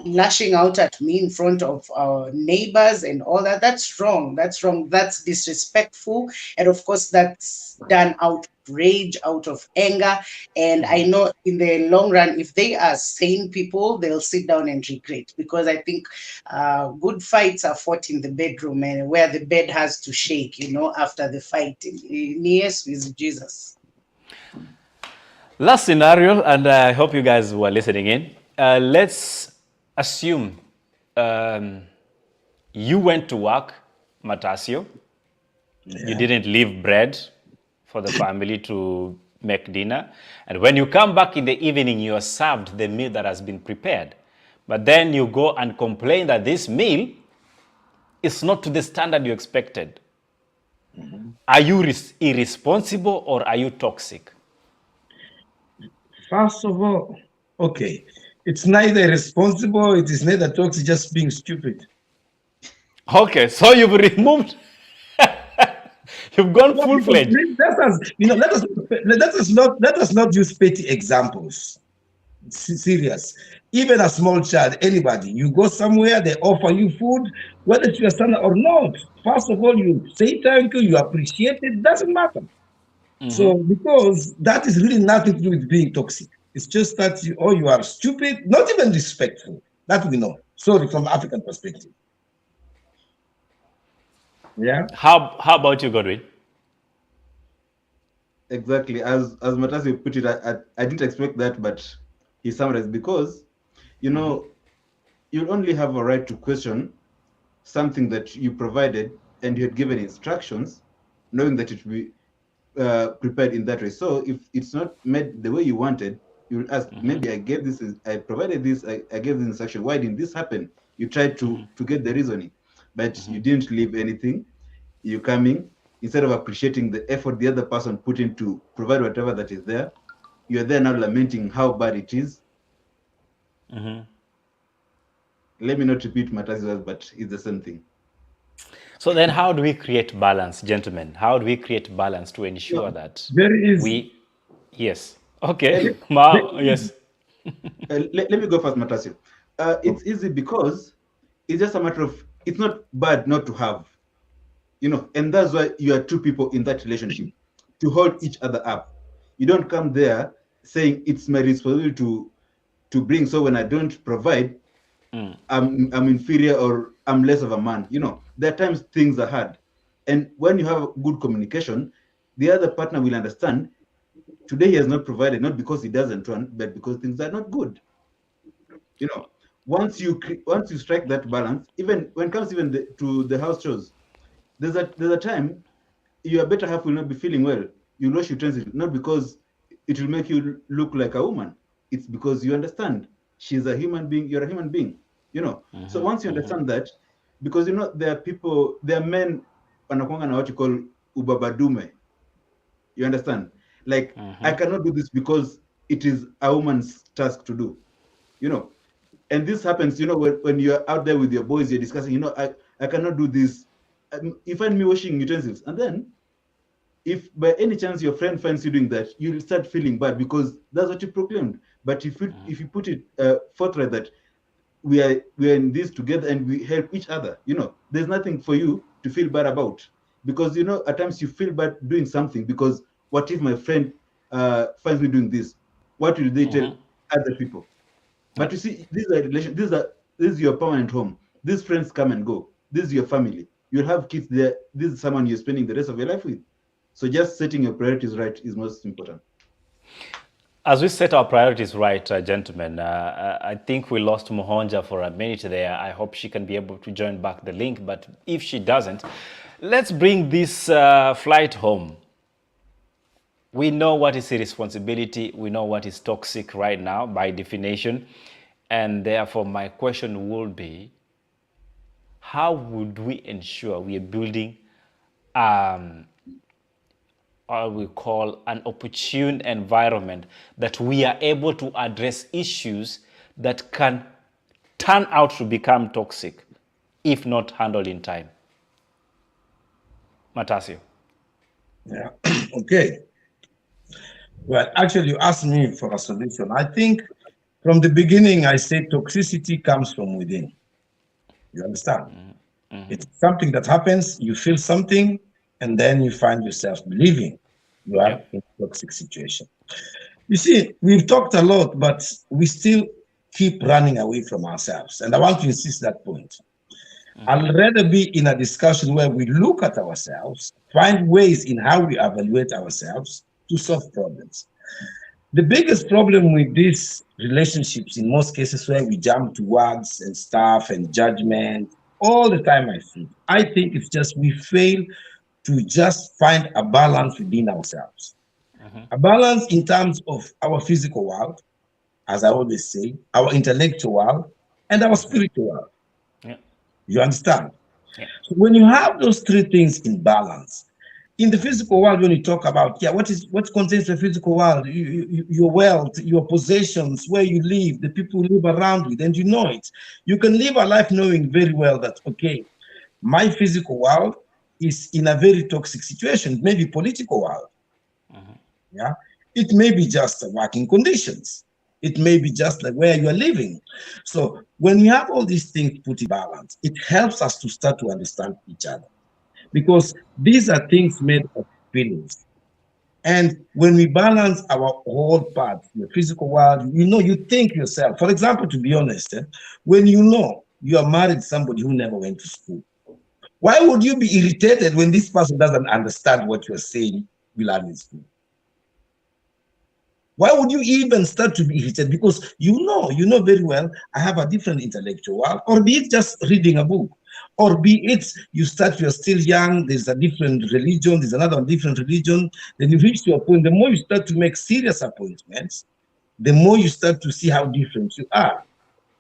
lashing out at me in front of our neighbors and all that, that's wrong. That's wrong. That's disrespectful. And of course, that's done out of rage, out of anger. And I know in the long run, if they are sane people, they'll sit down and regret, because I think good fights are fought in the bedroom, and where the bed has to shake, after the fight. Yes, with Jesus. Last scenario, and I hope you guys were listening in. Let's assume you went to work, Matasio. You didn't leave bread for the family to make dinner. And when you come back in the evening, you are served the meal that has been prepared. But then you go and complain that this meal is not to the standard you expected. Are you irresponsible or are you toxic? First of all, okay, it's neither responsible, it is neither toxic, just being stupid. Okay, so you've removed, you've gone full-fledged. Let us not use petty examples. Serious. Even a small child, anybody, you go somewhere, they offer you food, whether it's your son or not. First of all, you say thank you, you appreciate it, doesn't matter. So, because that is really nothing to do with being toxic. It's just that you are stupid, not even respectful. That we know. Sorry, from African perspective. Yeah. How about you, Godwin? Exactly. As Matasi put it, I didn't expect that, but he summarized, because, you only have a right to question something that you provided and you had given instructions, knowing that it will be prepared in that way. So if it's not made the way you wanted, you will ask, maybe I provided this, I gave this instruction, why didn't this happen? You tried to get the reasoning, but you didn't leave anything. You coming, instead of appreciating the effort the other person put in to provide whatever that is there, you're there now lamenting how bad it is. Let me not repeat Matasi's words, but it's the same thing. So then how do we create balance, gentlemen? How do we create balance to ensure that very easy. Yes. Okay. Yes. Let me go first, Matasio. It's easy because it's just a matter of, it's not bad not to have, and that's why you are two people in that relationship, to hold each other up. You don't come there saying it's my responsibility to bring, so when I don't provide, I'm inferior or I'm less of a man. There are times things are hard, and when you have good communication, the other partner will understand. Today he has not provided, not because he doesn't want, but because things are not good. Once you strike that balance, even when it comes even to the house chores, there's a time your better half will not be feeling well. You wash utensils, not because it will make you look like a woman. It's because you understand she's a human being, you're a human being. So once you understand that, because there are men wanakuanga na what you call ubabadume. You understand? Like, I cannot do this because it is a woman's task to do. And this happens, when you're out there with your boys, you're discussing, I cannot do this. You find me washing utensils, and then if by any chance your friend finds you doing that, you'll start feeling bad because that's what you proclaimed. But if you put it forthright that we are in this together and we help each other, there's nothing for you to feel bad about, because at times you feel bad doing something because what if my friend finds me doing this? What will they tell other people? But you see, these are relations. This is your permanent home. These friends come and go. This is your family. You'll have kids there. This is someone you're spending the rest of your life with. So just setting your priorities right is most important. As we set our priorities right, gentlemen, I think we lost Mohonja for a minute there. I hope she can be able to join back the link, but if she doesn't, let's bring this flight home. We know what is irresponsibility. We know what is toxic right now by definition. And therefore, my question will be, how would we ensure we are building what we call an opportune environment that we are able to address issues that can turn out to become toxic if not handled in time? Matasio. Yeah. Okay. Well, actually, you asked me for a solution. I think from the beginning, I said toxicity comes from within. You understand? It's something that happens, you feel something, and then you find yourself believing you are Yep. in a toxic situation. You see, we've talked a lot, but we still keep running away from ourselves. And I want to insist that point. I'd rather be in a discussion where we look at ourselves, find ways in how we evaluate ourselves to solve problems. The biggest problem with these relationships, in most cases, where we jump to words and stuff and judgment all the time, I think it's just we fail to just find a balance within ourselves. A balance in terms of our physical world, as I always say, our intellectual world, and our spiritual world. Yeah. You understand? Yeah. So when you have those three things in balance, in the physical world, when you talk about, what contains the physical world, your wealth, your possessions, where you live, the people who live around you, and you know it. You can live a life knowing very well that, okay, my physical world is in a very toxic situation, maybe political world. Yeah, it may be just working conditions. It may be just like where you are living. So when we have all these things put in balance, it helps us to start to understand each other, because these are things made of feelings. And when we balance our whole parts, the physical world, you think yourself. For example, to be honest, when you are married to somebody who never went to school, why would you be irritated when this person doesn't understand what you're saying we learn in school? Why would you even start to be irritated? Because you know very well, I have a different intellectual world, or be it just reading a book, or be it you're still young, there's a different religion, there's another different religion. Then you reach to a point, the more you start to make serious appointments, the more you start to see how different you are.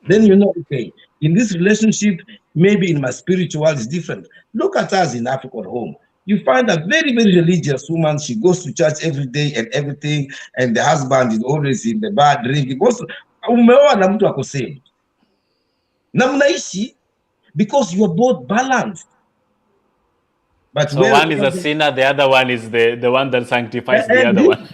Then okay, in this relationship, maybe in my spiritual world is different. Look at us in Africa at home. You find a very, very religious woman, she goes to church every day and everything, and the husband is always in the bar drinking. Umeoa na mtu ako saved. Na mnaishi because you are both balanced. But So one is a sinner, the other one is the one that sanctifies the other one.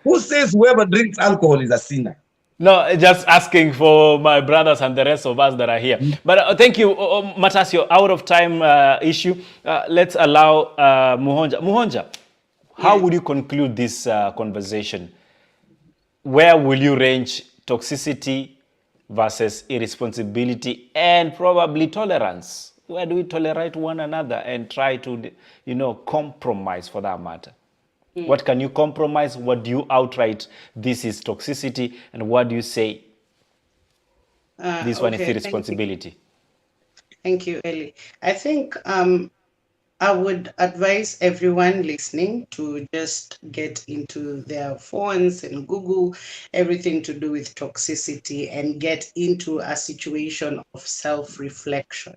who says whoever drinks alcohol is a sinner? No, just asking for my brothers and the rest of us that are here. But thank you, Matasio. Out of time issue. Let's allow Muhonja. Muhonja, how would you conclude this conversation? Where will you range toxicity versus irresponsibility and probably tolerance? Where do we tolerate one another and try to, compromise for that matter? What can you compromise? What do you outright, this is toxicity? And what do you say, this one is irresponsibility? Thank you, Eli. I think I would advise everyone listening to just get into their phones and Google everything to do with toxicity and get into a situation of self-reflection.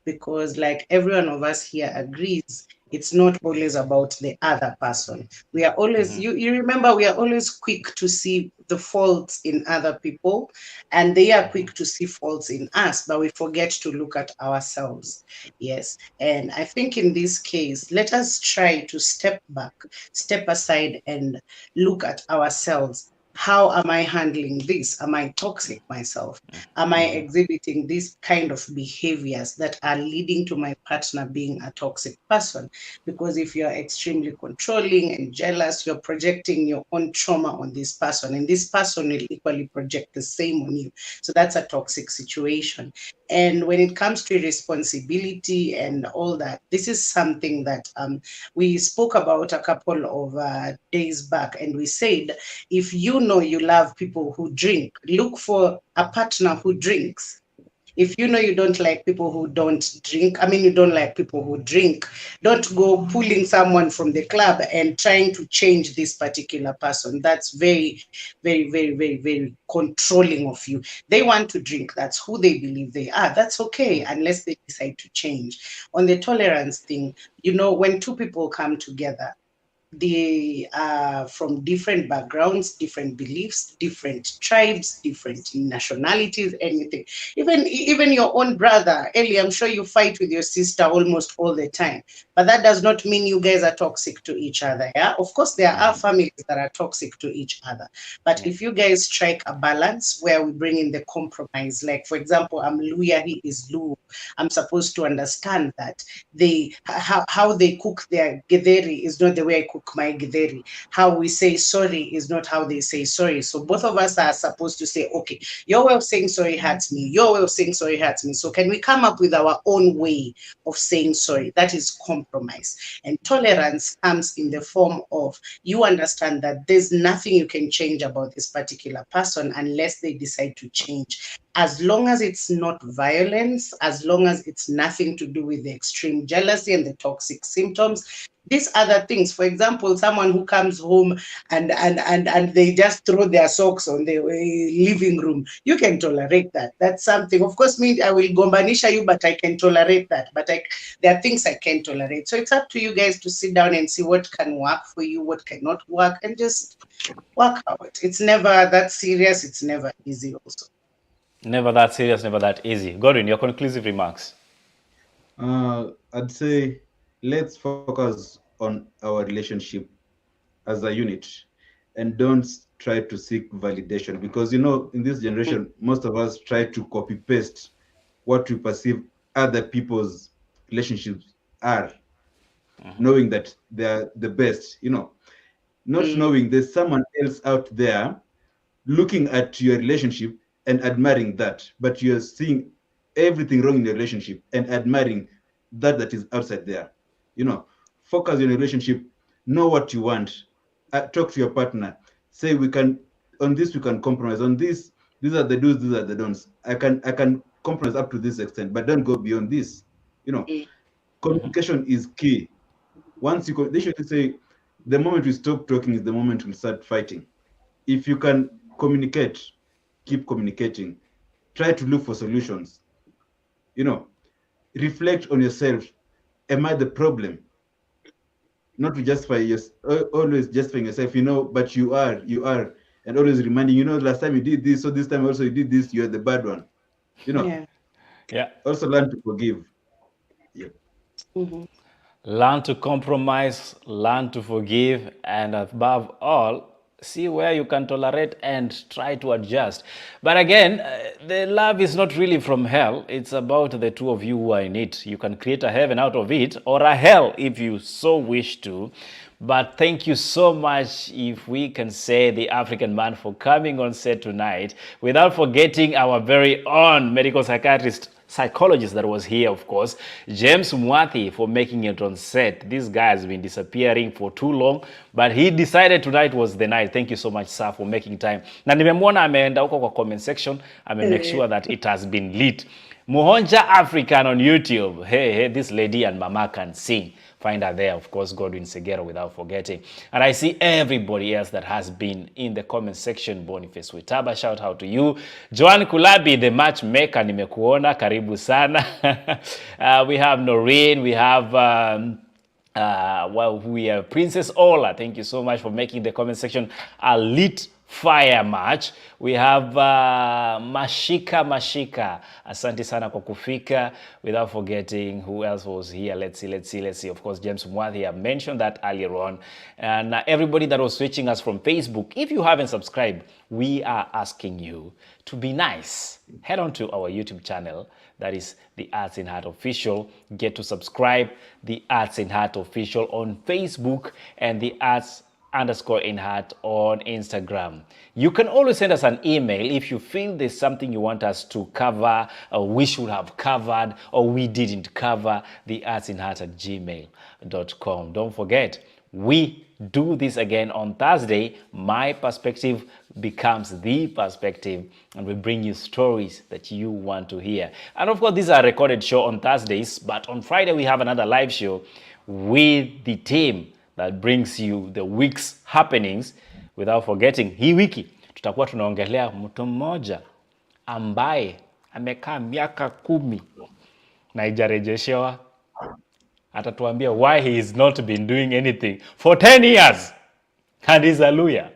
Because like every one of us here agrees, it's not always about the other person. We are always, you remember, we are always quick to see the faults in other people, and they are quick to see faults in us, but we forget to look at ourselves. Yes. And I think in this case, let us try to step back, step aside, and look at ourselves. How am I handling this? Am I toxic myself? Am I exhibiting these kind of behaviors that are leading to my partner being a toxic person? Because if you're extremely controlling and jealous, you're projecting your own trauma on this person, and this person will equally project the same on you. So that's a toxic situation. And when it comes to responsibility and all that, this is something that we spoke about a couple of days back, and we said, if you know you love people who drink, look for a partner who drinks. If you know you don't like people who don't drink, I mean, you don't like people who drink, don't go pulling someone from the club and trying to change this particular person. That's very, very, very, very, very controlling of you. They want to drink. That's who they believe they are. That's okay, unless they decide to change. On the tolerance thing, when two people come together, they are from different backgrounds, different beliefs, different tribes, different nationalities, anything. Even your own brother, Ellie, I'm sure you fight with your sister almost all the time. But that does not mean you guys are toxic to each other. Yeah. Of course, there are families that are toxic to each other. But if you guys strike a balance where we bring in the compromise, like for example, I'm Luya, he is Lu. I'm supposed to understand that how they cook their githeri is not the way I cook my githeri. How we say sorry is not how they say sorry. So both of us are supposed to say, okay, your way of saying sorry hurts me. Your way of saying sorry hurts me. So can we come up with our own way of saying sorry? That is compromise. And tolerance comes in the form of you understand that there's nothing you can change about this particular person unless they decide to change. As long as it's not violence, as long as it's nothing to do with the extreme jealousy and the toxic symptoms, these other things, for example, someone who comes home and they just throw their socks on the living room, you can tolerate that. That's something. Of course, me, I will gombanisha you, but I can tolerate that. But there are things I can't tolerate. So it's up to you guys to sit down and see what can work for you, what cannot work, and just work out. It's never that serious. It's never easy also. Never that serious, never that easy. Gordon, your conclusive remarks. I'd say let's focus on our relationship as a unit and don't try to seek validation, because in this generation most of us try to copy paste what we perceive other people's relationships are, knowing that they're the best, not knowing there's someone else out there looking at your relationship and admiring that, but you're seeing everything wrong in your relationship and admiring that is outside there. Focus on your relationship, know what you want, talk to your partner, say we can compromise on this. These are the do's, these are the don'ts. I can compromise up to this extent, but don't go beyond this. Communication is key. Once they should say the moment we stop talking is the moment we start fighting. If you can communicate, keep communicating, try to look for solutions. Reflect on yourself. Am I the problem? Not to justify always justifying yourself, but you are, and always reminding, last time you did this, so this time also you did this, you're the bad one. Yeah. Also learn to forgive. Yep. Learn to compromise, learn to forgive, and above all, see where you can tolerate and try to adjust. But again, the love is not really from hell. It's about the two of you who are in it. You can create a heaven out of it, or a hell if you so wish to. But thank you so much, if we can say, the African man, for coming on set tonight, without forgetting our very own medical psychologist that was here, of course, James Mwathi, for making it on set. This guy has been disappearing for too long, but he decided tonight was the night. Thank you so much, sir, for making time. Na nimemwona ameenda huko kwa comment section, make sure that it has been lit. Muhonja African on YouTube. Hey, this lady and mama can sing. Find her there, of course, Godwin Segero, without forgetting. And I see everybody else that has been in the comment section. Boniface Witaba, shout out to you. Joan Kulabi, the matchmaker, nimekuona, karibu sana. We have Noreen, we have... we have Princess Ola. Thank you so much for making the comment section a lit fire match. We have Mashika. Asante sana kwa kufika. Without forgetting who else was here. Let's see. Of course, James Mwathi, I mentioned that earlier on. And everybody that was switching us from Facebook, if you haven't subscribed, we are asking you to be nice. Head on to our YouTube channel. That is The ArtsinHeart Official. Get to subscribe, The ArtsinHeart Official on Facebook, and The TheArtsinHeart on Instagram. You can always send us an email if you feel there's something you want us to cover, or we should have covered, or we didn't cover. TheArtsinHeart@gmail.com. Don't forget, we do this again on Thursday. My perspective becomes the perspective, and we bring you stories that you want to hear. And of course, these are recorded show on Thursdays, but on Friday we have another live show with the team that brings you the week's happenings. Without forgetting, hii wiki tutakuwa tunaongelea mtu mmoja ambaye amekaa miaka 10 na haijarejeshewa. Atatuambia why he has not been doing anything for 10 years and he's a lawyer.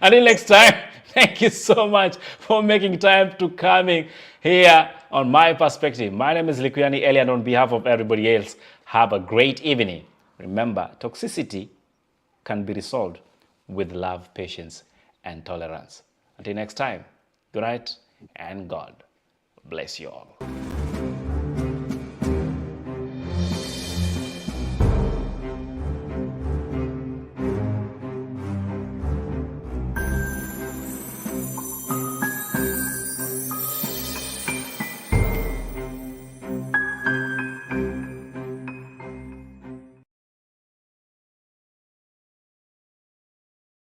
Until next time, thank you so much for making time to coming here on My Perspective. My name is Likuyani Eli, and on behalf of everybody else, have a great evening. Remember, toxicity can be resolved with love, patience, and tolerance. Until next time, good night, and God bless you all.